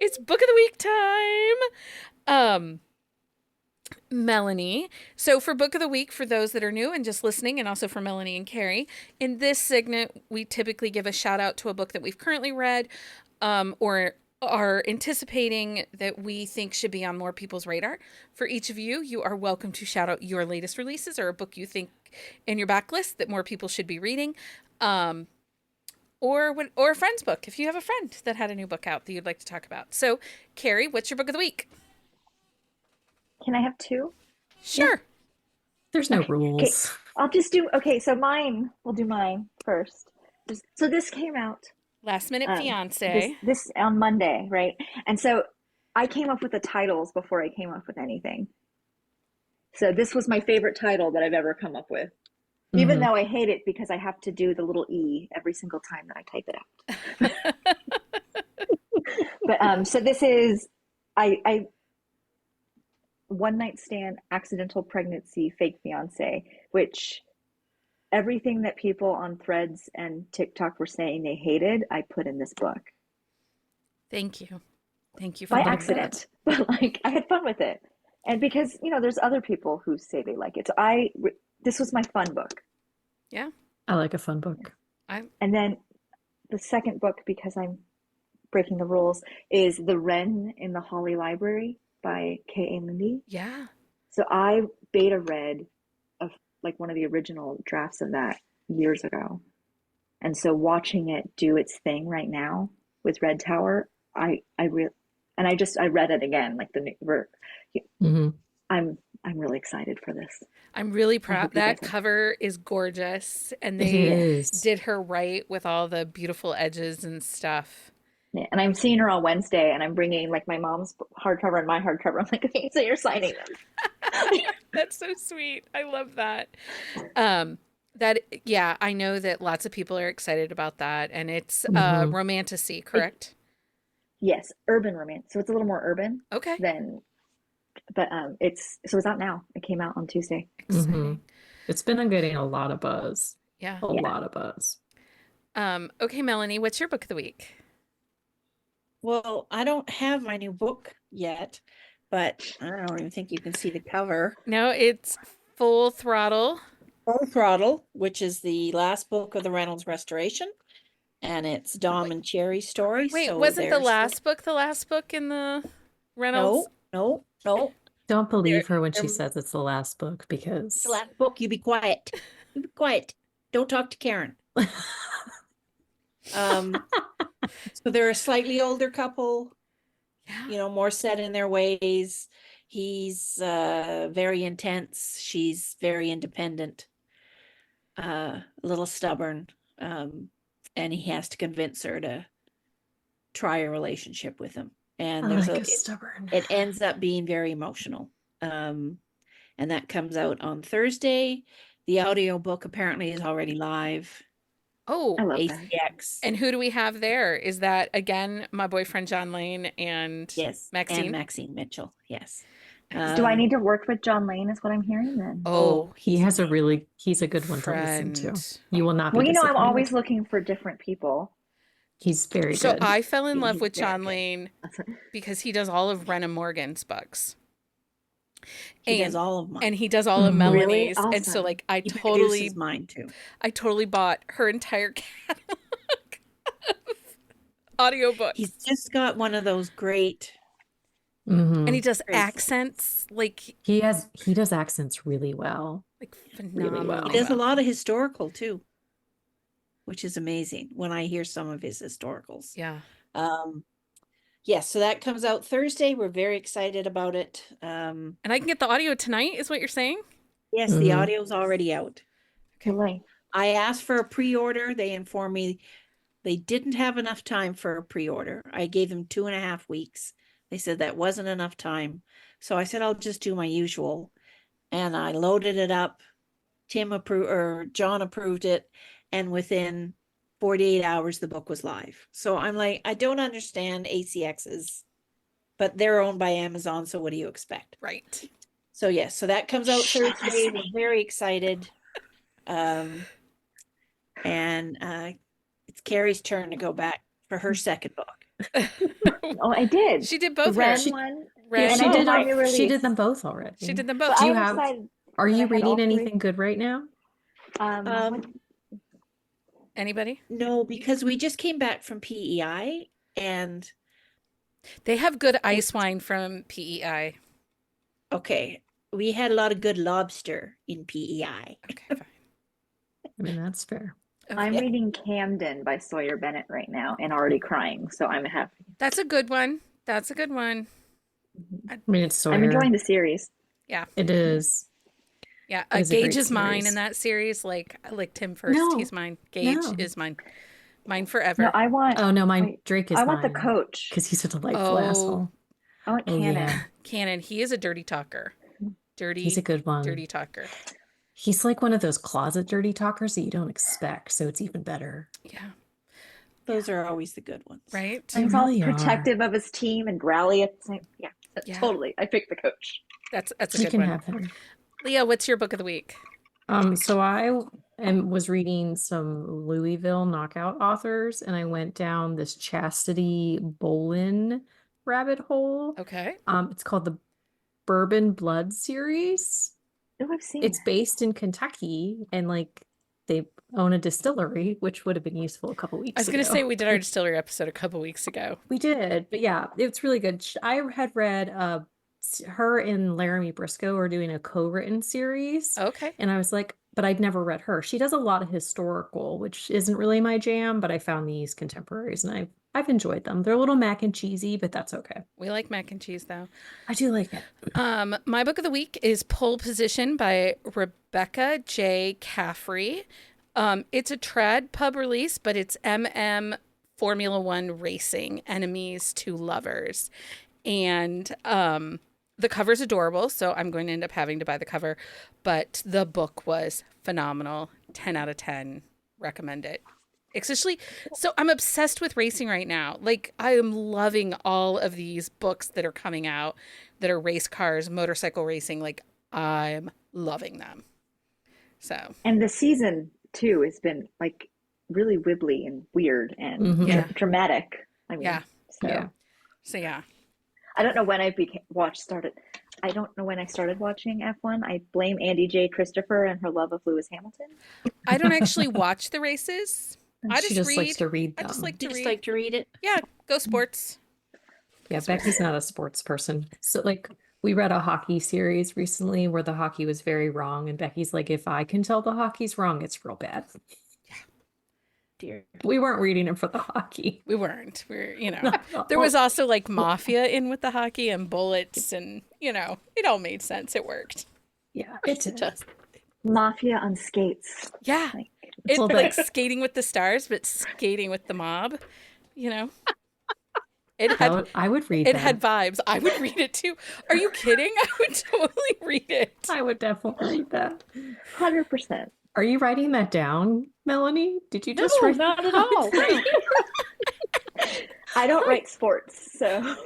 [SPEAKER 1] it's book of the week time. Melanie. So for book of the week, for those that are new and just listening, and also for Melanie and Carrie, in this segment, we typically give a shout out to a book that we've currently read, or are anticipating that we think should be on more people's radar. For each of you, you are welcome to shout out your latest releases or a book you think in your backlist that more people should be reading. Or a friend's book, if you have a friend that had a new book out that you'd like to talk about. So, Carrie, what's your book of the week?
[SPEAKER 3] Can I have 2?
[SPEAKER 1] Sure.
[SPEAKER 2] There's no rules.
[SPEAKER 3] I'll just do, okay, so we'll do mine first. So this came out
[SPEAKER 1] Last Minute
[SPEAKER 3] this
[SPEAKER 1] Fiance.
[SPEAKER 3] this on Monday, right? And so I came up with the titles before I came up with anything. So this was my favorite title that I've ever come up with, even though I hate it because I have to do the little E every single time that I type it out. But so this is I one night stand, accidental pregnancy, fake fiance, which everything that people on Threads and TikTok were saying they hated, I put in this book
[SPEAKER 1] Thank you. Thank you for
[SPEAKER 3] by
[SPEAKER 1] doing
[SPEAKER 3] accident. But like I had fun with it. And because, there's other people who say they like it. So this was my fun book.
[SPEAKER 1] that. Yeah.
[SPEAKER 2] I like a fun book.
[SPEAKER 3] And then the second book, because I'm breaking the rules, is The Wren in the Holly Library by K.A. Lindy.
[SPEAKER 1] Yeah.
[SPEAKER 3] So I beta read of like one of the original drafts of that years ago. And so watching it do its thing right now with Red Tower, I read it again, like I'm really excited for this.
[SPEAKER 1] I'm really
[SPEAKER 3] I
[SPEAKER 1] proud.
[SPEAKER 3] hope you
[SPEAKER 1] That
[SPEAKER 3] guys are.
[SPEAKER 1] cover is gorgeous, and
[SPEAKER 2] It
[SPEAKER 1] they
[SPEAKER 2] is.
[SPEAKER 1] did her right with all the beautiful edges and stuff.
[SPEAKER 3] Yeah, and I'm seeing her on Wednesday, and I'm bringing like my mom's hardcover and my hardcover. I'm like, okay, so you're signing them.
[SPEAKER 1] That's so sweet. I love that. Yeah, I know that lots of people are excited about that, and it's romantasy, correct?
[SPEAKER 3] Yes, urban romance. So it's a little more urban
[SPEAKER 1] Okay.
[SPEAKER 3] but it's out now. It came out on Tuesday.
[SPEAKER 1] Exciting.
[SPEAKER 2] It's been getting a lot of buzz.
[SPEAKER 1] Yeah.
[SPEAKER 2] A lot of buzz.
[SPEAKER 1] Okay, Melanie, what's your book of the week?
[SPEAKER 4] Well, I don't have my new book yet, but I don't even think you can see the cover.
[SPEAKER 1] No, it's Full Throttle.
[SPEAKER 4] Full Throttle, which is the last book of the Reynolds restoration, and it's Dom and Cherry's story.
[SPEAKER 1] Wait,
[SPEAKER 4] so
[SPEAKER 1] wasn't the
[SPEAKER 4] there's
[SPEAKER 1] last book in the Reynolds?
[SPEAKER 4] No.
[SPEAKER 2] Don't believe her when she
[SPEAKER 4] they're-
[SPEAKER 2] says it's the last book
[SPEAKER 4] It's
[SPEAKER 2] because
[SPEAKER 4] the last book. You be quiet. You be quiet. Don't talk to Karen. So they're a slightly older couple,
[SPEAKER 1] Yeah.
[SPEAKER 4] more set in their ways. He's very intense. She's very independent, a little stubborn. And he has to convince her to try a relationship with him. And
[SPEAKER 2] I
[SPEAKER 4] there's
[SPEAKER 2] like a stubborn.
[SPEAKER 4] it ends up being very emotional. And that comes out on Thursday. The audiobook apparently is already live.
[SPEAKER 1] Oh,
[SPEAKER 3] I love that.
[SPEAKER 4] ACX.
[SPEAKER 1] and who do we have there? Is that again my boyfriend John Lane and
[SPEAKER 4] Yes.
[SPEAKER 1] Maxine?
[SPEAKER 4] And Maxine Mitchell. Yes.
[SPEAKER 3] Do I need to work with John Lane is what I'm hearing then?
[SPEAKER 1] Oh,
[SPEAKER 2] He's a good one to listen to.
[SPEAKER 1] friend.
[SPEAKER 2] You will not be
[SPEAKER 3] Well, I'm
[SPEAKER 2] disappointed.
[SPEAKER 3] always looking for different people.
[SPEAKER 2] He's very
[SPEAKER 1] So
[SPEAKER 2] good.
[SPEAKER 1] I fell in love
[SPEAKER 3] He's
[SPEAKER 1] with
[SPEAKER 3] very
[SPEAKER 1] John
[SPEAKER 3] good.
[SPEAKER 1] Lane because he does all of Brenna Morgan's books.
[SPEAKER 4] He does all of mine.
[SPEAKER 1] And he does all of
[SPEAKER 2] Mhm.
[SPEAKER 3] Really?
[SPEAKER 1] Melanie's. And so
[SPEAKER 3] Awesome.
[SPEAKER 1] like I
[SPEAKER 4] He
[SPEAKER 1] totally
[SPEAKER 4] produces mine too.
[SPEAKER 1] bought her entire catalog of audiobooks.
[SPEAKER 4] He's just got one of those great.
[SPEAKER 2] Mhm.
[SPEAKER 1] And he does
[SPEAKER 4] Crazy.
[SPEAKER 1] accents like
[SPEAKER 2] He does accents really well.
[SPEAKER 1] phenomenal.
[SPEAKER 2] well.
[SPEAKER 4] He does a lot of historical too, which is amazing when I hear some of his historicals.
[SPEAKER 1] Yeah.
[SPEAKER 4] Yes, so that comes out Thursday. We're very excited about it.
[SPEAKER 1] And I can get the audio tonight, is what you're saying?
[SPEAKER 4] Yes, the audio's already out.
[SPEAKER 3] Okay.
[SPEAKER 4] I asked for a pre-order. They informed me they didn't have enough time for a pre-order. I gave them 2.5 weeks. They said that wasn't enough time. So I said, I'll just do my usual. And I loaded it up. John approved it. And within 48 hours, the book was live. So I'm like, I don't understand ACX's, but they're owned by Amazon. So what do you expect?
[SPEAKER 1] Right.
[SPEAKER 4] So yes, so that comes out Thursday. We're very excited. And it's Carrie's turn to go back for her second book.
[SPEAKER 3] Oh, I did.
[SPEAKER 1] She did
[SPEAKER 3] The
[SPEAKER 1] both.
[SPEAKER 3] Ren
[SPEAKER 1] She,
[SPEAKER 3] one.
[SPEAKER 1] Ren,
[SPEAKER 3] And
[SPEAKER 2] she
[SPEAKER 3] I
[SPEAKER 2] did.
[SPEAKER 3] my new
[SPEAKER 2] She
[SPEAKER 3] release.
[SPEAKER 2] did them both already.
[SPEAKER 1] she did them both.
[SPEAKER 3] But
[SPEAKER 2] Do you
[SPEAKER 3] I'm
[SPEAKER 2] have-
[SPEAKER 3] excited
[SPEAKER 2] Are
[SPEAKER 3] that I
[SPEAKER 2] you
[SPEAKER 3] had all
[SPEAKER 2] reading
[SPEAKER 3] three.
[SPEAKER 2] anything good right now?
[SPEAKER 1] Anybody?
[SPEAKER 4] No, because we just came back from PEI and
[SPEAKER 1] They have good ice wine from PEI.
[SPEAKER 4] okay, we had a lot of good lobster in PEI.
[SPEAKER 1] Okay, fine.
[SPEAKER 2] I mean, that's fair.
[SPEAKER 3] I'm
[SPEAKER 1] Okay.
[SPEAKER 3] reading Camden by Sawyer Bennett right now and already crying, so I'm happy.
[SPEAKER 1] That's a good one. That's a good one.
[SPEAKER 2] I mean, it's Sawyer.
[SPEAKER 3] I'm enjoying the series.
[SPEAKER 1] Yeah.
[SPEAKER 2] It is.
[SPEAKER 1] Yeah,
[SPEAKER 2] It is a
[SPEAKER 1] Gage
[SPEAKER 2] great
[SPEAKER 1] is mine
[SPEAKER 2] series.
[SPEAKER 1] in that series. Like, I liked him first.
[SPEAKER 2] No,
[SPEAKER 1] He's mine. Gage
[SPEAKER 2] no.
[SPEAKER 1] is mine. Mine
[SPEAKER 3] No,
[SPEAKER 1] forever.
[SPEAKER 3] I want.
[SPEAKER 2] Oh no, mine
[SPEAKER 3] Wait,
[SPEAKER 2] Drake
[SPEAKER 3] I
[SPEAKER 2] is
[SPEAKER 3] want the
[SPEAKER 2] mine
[SPEAKER 3] coach.
[SPEAKER 2] because he's a delightful
[SPEAKER 1] Oh,
[SPEAKER 2] asshole.
[SPEAKER 3] I want
[SPEAKER 2] Oh
[SPEAKER 3] Cannon.
[SPEAKER 2] yeah,
[SPEAKER 1] Cannon. He is a dirty talker.
[SPEAKER 2] he's a good one.
[SPEAKER 1] Dirty talker.
[SPEAKER 2] He's like one of those closet dirty talkers that you don't expect, so it's even better.
[SPEAKER 1] Yeah.
[SPEAKER 4] Those are always the good ones.
[SPEAKER 1] Right?
[SPEAKER 2] They
[SPEAKER 3] And he's all
[SPEAKER 2] really are.
[SPEAKER 3] protective of his team and rally at the same. Yeah,
[SPEAKER 1] Yeah.
[SPEAKER 3] totally. I picked the coach.
[SPEAKER 1] That's a
[SPEAKER 2] You
[SPEAKER 1] good
[SPEAKER 2] can
[SPEAKER 1] one.
[SPEAKER 2] have him.
[SPEAKER 1] Leah, what's your book of the week?
[SPEAKER 2] So was reading some Louisville knockout authors, and I went down this Chastity Bolin rabbit hole.
[SPEAKER 1] Okay.
[SPEAKER 2] It's called the Bourbon Blood series.
[SPEAKER 3] Oh, I've seen
[SPEAKER 2] It's
[SPEAKER 3] that.
[SPEAKER 2] based in Kentucky, and like they own a distillery, which would have been useful a couple weeks
[SPEAKER 1] I was going to
[SPEAKER 2] ago.
[SPEAKER 1] say we did our distillery episode a couple weeks ago.
[SPEAKER 2] We did, but yeah, it's really good. I had read her and Laramie Briscoe are doing a co-written series,
[SPEAKER 1] Okay.
[SPEAKER 2] and I was like, but I'd never read her. She does a lot of historical, which isn't really my jam, but I found these contemporaries, and I've enjoyed them. They're a little mac and cheesy, but that's okay.
[SPEAKER 1] We like mac and cheese though.
[SPEAKER 2] I do like it.
[SPEAKER 1] My book of the week is Pole Position by Rebecca J. Caffrey. It's a trad pub release, but it's Formula One Racing, Enemies to Lovers. And the cover's adorable, so I'm going to end up having to buy the cover. But the book was phenomenal. 10 out of 10. Recommend it. Especially, so I'm obsessed with racing right now. Like, I am loving all of these books that are coming out that are race cars, motorcycle racing. Like, I'm loving them. So,
[SPEAKER 3] And the season 2 has been like really wibbly and weird and
[SPEAKER 2] Mhm.
[SPEAKER 1] Yeah.
[SPEAKER 3] dramatic. I mean,
[SPEAKER 1] Yeah.
[SPEAKER 2] Yeah.
[SPEAKER 1] so yeah.
[SPEAKER 3] I don't know when I I don't know when I started watching F1. I blame Andy J. Christopher and her love of Lewis Hamilton.
[SPEAKER 1] I don't actually watch the races. I
[SPEAKER 2] She
[SPEAKER 1] just
[SPEAKER 2] just likes
[SPEAKER 1] read.
[SPEAKER 2] to read
[SPEAKER 1] I
[SPEAKER 2] them.
[SPEAKER 1] just like to
[SPEAKER 4] You just
[SPEAKER 1] read.
[SPEAKER 4] like to read it?
[SPEAKER 1] Yeah, go sports.
[SPEAKER 2] Yeah, Becky's not a sports person. So like we read a hockey series recently where the hockey was very wrong, and Becky's like, if I can tell the hockey's wrong, it's real bad.
[SPEAKER 4] Dear.
[SPEAKER 2] We weren't reading it for the hockey.
[SPEAKER 1] We weren't. We're,
[SPEAKER 2] Not at
[SPEAKER 1] there
[SPEAKER 2] all.
[SPEAKER 1] was also like mafia in with the hockey and bullets and, it all made sense. It worked.
[SPEAKER 2] Yeah, it did.
[SPEAKER 3] Mafia on skates.
[SPEAKER 1] Yeah.
[SPEAKER 3] Like,
[SPEAKER 1] It's
[SPEAKER 2] Well,
[SPEAKER 1] like skating with the stars, but skating with the mob, It had
[SPEAKER 2] I would read
[SPEAKER 1] it
[SPEAKER 2] that.
[SPEAKER 1] had vibes. I would read it too. Are you kidding? I would totally read it.
[SPEAKER 2] I would definitely read that.
[SPEAKER 3] 100%.
[SPEAKER 2] Are you writing that down, Melanie? Did you just
[SPEAKER 4] No,
[SPEAKER 2] write
[SPEAKER 4] not
[SPEAKER 2] that
[SPEAKER 4] at all.
[SPEAKER 2] down?
[SPEAKER 3] I don't write sports, so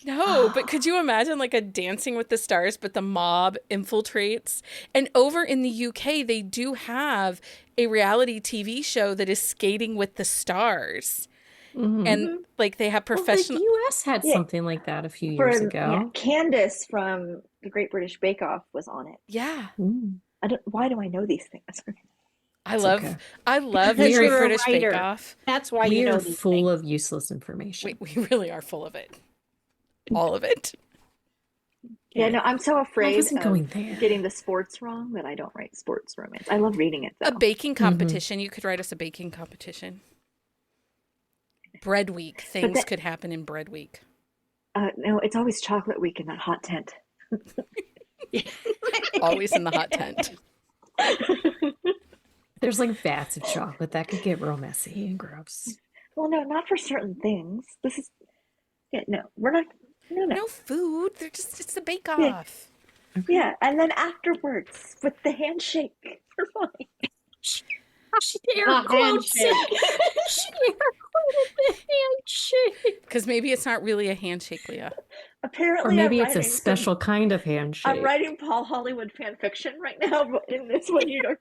[SPEAKER 1] No, but could you imagine like a Dancing with the Stars, but the mob infiltrates? And over in the UK, they do have a reality TV show that is Skating with the Stars.
[SPEAKER 2] Mhm.
[SPEAKER 1] And like they have
[SPEAKER 2] Well,
[SPEAKER 1] professional.
[SPEAKER 2] the U.S. had
[SPEAKER 3] Yeah.
[SPEAKER 2] something like that a few
[SPEAKER 3] for
[SPEAKER 2] years ago.
[SPEAKER 3] Candace from the Great British Bake Off was on it.
[SPEAKER 1] Yeah.
[SPEAKER 2] Mm.
[SPEAKER 3] Why do I know these things?
[SPEAKER 1] I
[SPEAKER 2] It's
[SPEAKER 1] love
[SPEAKER 2] okay.
[SPEAKER 1] I love
[SPEAKER 4] Because
[SPEAKER 1] the Great
[SPEAKER 4] you're a
[SPEAKER 1] British Bake
[SPEAKER 4] writer.
[SPEAKER 1] Off.
[SPEAKER 4] That's why
[SPEAKER 2] We
[SPEAKER 4] you know
[SPEAKER 2] are
[SPEAKER 4] these
[SPEAKER 2] full
[SPEAKER 4] things.
[SPEAKER 2] of useless information.
[SPEAKER 1] We really are full of it. All of it.
[SPEAKER 3] Yeah, no, I'm so
[SPEAKER 2] I
[SPEAKER 3] afraid
[SPEAKER 2] wasn't going
[SPEAKER 3] of
[SPEAKER 2] there.
[SPEAKER 3] getting the sports wrong that I don't write sports romance. I love reading it
[SPEAKER 1] A
[SPEAKER 3] though.
[SPEAKER 1] baking competition. You could write us a baking competition. Bread week. Things
[SPEAKER 3] that-
[SPEAKER 1] could happen in bread week.
[SPEAKER 3] No, it's always chocolate week in that hot tent.
[SPEAKER 1] Always in the hot tent.
[SPEAKER 2] There's like vats of chocolate that could get real messy and gross.
[SPEAKER 3] Well, no, not for certain things. This is no, we're not. No.
[SPEAKER 1] No food. It's the bake
[SPEAKER 3] Yeah.
[SPEAKER 1] off.
[SPEAKER 3] Yeah, and then afterwards with the handshake, we're fine.
[SPEAKER 2] She air
[SPEAKER 4] Not
[SPEAKER 2] quotes
[SPEAKER 4] handshake.
[SPEAKER 2] it. She air quoted the handshake.
[SPEAKER 1] Because maybe it's not really a handshake, Leah.
[SPEAKER 3] Apparently,
[SPEAKER 2] Or maybe
[SPEAKER 3] I'm
[SPEAKER 2] it's a
[SPEAKER 3] writing
[SPEAKER 2] special kind of handshake.
[SPEAKER 3] I'm writing Paul Hollywood fan fiction right now, but in this one, you don't.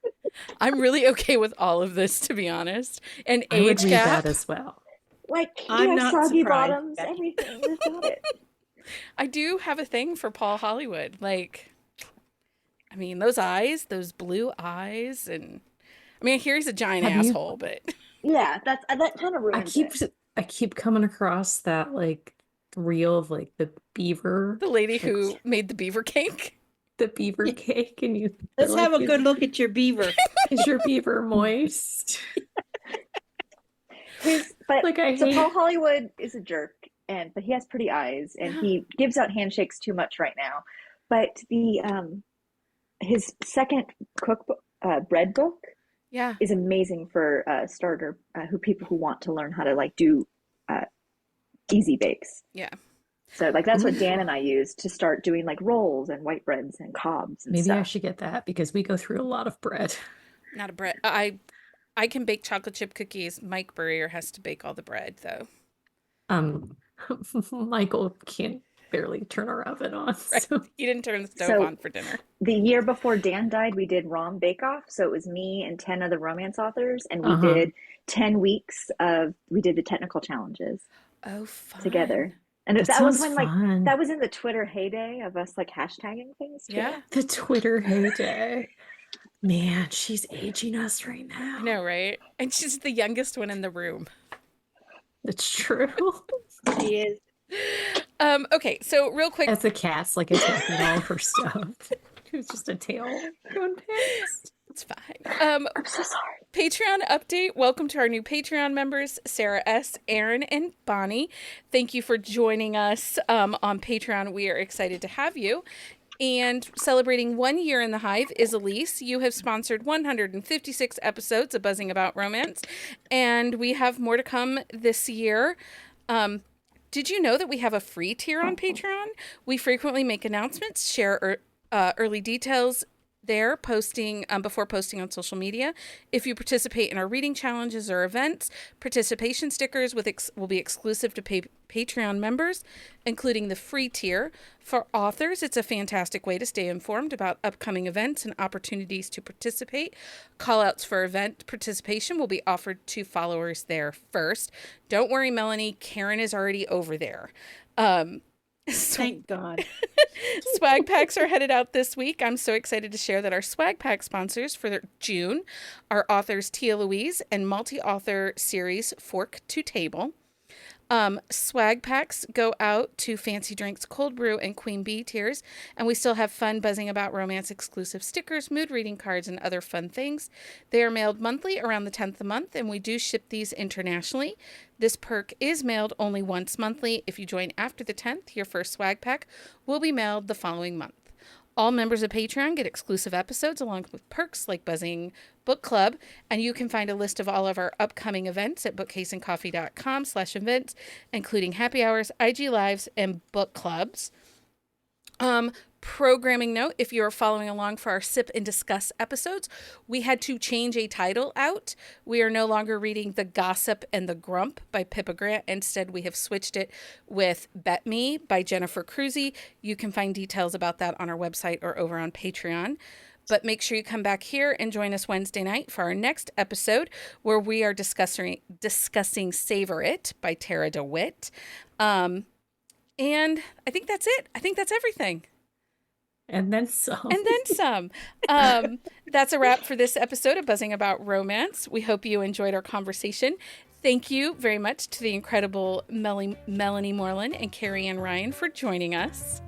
[SPEAKER 1] I'm really okay with all of this, to be honest. And
[SPEAKER 2] I would
[SPEAKER 1] age
[SPEAKER 2] read
[SPEAKER 1] gap.
[SPEAKER 2] that as well.
[SPEAKER 3] Like,
[SPEAKER 4] I'm
[SPEAKER 3] you have
[SPEAKER 4] not
[SPEAKER 3] soggy
[SPEAKER 4] surprised,
[SPEAKER 3] bottoms,
[SPEAKER 4] Becky.
[SPEAKER 3] everything. We've got it.
[SPEAKER 1] I do have a thing for Paul Hollywood. Like, I mean, those eyes, those blue eyes, and I mean, I hear he's a giant
[SPEAKER 2] Have you-
[SPEAKER 1] asshole, but
[SPEAKER 3] Yeah, that kind of ruins it.
[SPEAKER 2] I keep coming across that like reel of like the beaver,
[SPEAKER 1] the lady who made the beaver cake.
[SPEAKER 2] the beaver cake, and you.
[SPEAKER 4] Let's
[SPEAKER 2] they're
[SPEAKER 4] have a
[SPEAKER 2] like,
[SPEAKER 4] good look at your beaver.
[SPEAKER 2] Is your beaver moist?
[SPEAKER 3] But
[SPEAKER 2] Like I
[SPEAKER 3] so
[SPEAKER 2] hate.
[SPEAKER 3] Paul Hollywood is a jerk, but he has pretty eyes, and
[SPEAKER 1] Yeah.
[SPEAKER 3] he gives out handshakes too much right now. But his second cookbook, bread book,
[SPEAKER 1] Yeah.
[SPEAKER 3] is amazing for starter people who want to learn how to like do easy bakes.
[SPEAKER 1] Yeah.
[SPEAKER 3] So like that's what
[SPEAKER 2] Ooh.
[SPEAKER 3] Dan and I use to start doing like rolls and white breads and cobs and
[SPEAKER 2] Maybe I
[SPEAKER 3] stuff.
[SPEAKER 2] should get that because we go through a lot of bread.
[SPEAKER 1] Not a bread. I can bake chocolate chip cookies. Mike Burrier has to bake all the bread, though.
[SPEAKER 2] Michael can't barely turn our oven on.
[SPEAKER 1] Right.
[SPEAKER 2] So
[SPEAKER 1] He didn't turn the stove
[SPEAKER 3] So
[SPEAKER 1] on for dinner.
[SPEAKER 3] the year before Dan died, we did Rom Bake Off. So it was me and 10 other romance authors, and we
[SPEAKER 2] Uh-huh.
[SPEAKER 3] did 10 weeks we did the technical challenges
[SPEAKER 1] Oh, fun.
[SPEAKER 3] together. And
[SPEAKER 2] That
[SPEAKER 3] that was
[SPEAKER 2] sounds
[SPEAKER 3] when
[SPEAKER 2] fun.
[SPEAKER 3] that was in the Twitter heyday of us like hashtagging things too.
[SPEAKER 1] Yeah.
[SPEAKER 2] The Twitter heyday. Man, she's aging us right now.
[SPEAKER 1] I know, right? And she's the youngest one in the room.
[SPEAKER 2] It's true.
[SPEAKER 4] She is.
[SPEAKER 1] Okay, so real quick,
[SPEAKER 2] As the cat's like attacking all of her stuff. It was just a tail going past.
[SPEAKER 1] it's fine.
[SPEAKER 3] I'm so sorry.
[SPEAKER 1] Patreon update. Welcome to our new Patreon members, Sarah S., Aaron, and Bonnie. Thank you for joining us on Patreon. We are excited to have you. And celebrating 1 year in the Hive is Elise. You have sponsored 156 episodes of Buzzing About Romance, and we have more to come this year. Did you know that we have a free tier on Patreon? We frequently make announcements, share early details there, before posting on social media. If you participate in our reading challenges or events, participation stickers will be exclusive to Patreon members, including the free tier. For authors, it's a fantastic way to stay informed about upcoming events and opportunities to participate. Callouts for event participation will be offered to followers there first. Don't worry, Melanie, Karen is already over there.
[SPEAKER 4] Thank God.
[SPEAKER 1] Swag packs are headed out this week. I'm so excited to share that our swag pack sponsors for June are authors Tia Louise and multi-author series Fork to Table. Swag packs go out to Fancy Drinks Cold Brew and Queen Bee tiers, and we still have fun Buzzing About Romance exclusive stickers, mood reading cards, and other fun things. They are mailed monthly around the 10th of the month, and we do ship these internationally. This perk is mailed only once monthly. If you join after the 10th, your first swag pack will be mailed the following month. All members of Patreon get exclusive episodes along with perks like Buzzing Book Club, and you can find a list of all of our upcoming events at bookcaseandcoffee.com/events, including happy hours, IG lives, and book clubs. Programming note, if you're following along for our Sip and Discuss episodes, we had to change a title out. We are no longer reading The Gossip and the Grump by Pippa Grant. Instead, we have switched it with Bet Me by Jennifer Cruzy. You can find details about that on our website or over on Patreon. But make sure you come back here and join us Wednesday night for our next episode where we are discussing Savor It by Tara DeWitt. And I think that's it. I think that's everything.
[SPEAKER 2] And then some.
[SPEAKER 1] And then some. That's a wrap for this episode of Buzzing About Romance. We hope you enjoyed our conversation. Thank you very much to the incredible Melanie Moreland and Carrie Ann Ryan for joining us.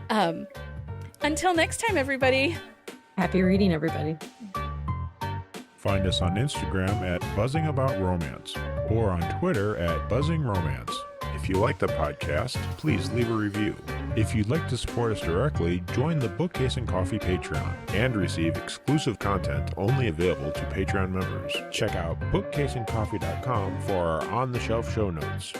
[SPEAKER 1] Until next time, everybody.
[SPEAKER 2] Happy reading, everybody.
[SPEAKER 5] Find us on Instagram at Buzzing About Romance or on Twitter at Buzzing Romance. If you like the podcast, please leave a review. If you'd like to support us directly, join the Bookcase and Coffee Patreon and receive exclusive content only available to Patreon members. Check out bookcaseandcoffee.com for our on-the-shelf show notes.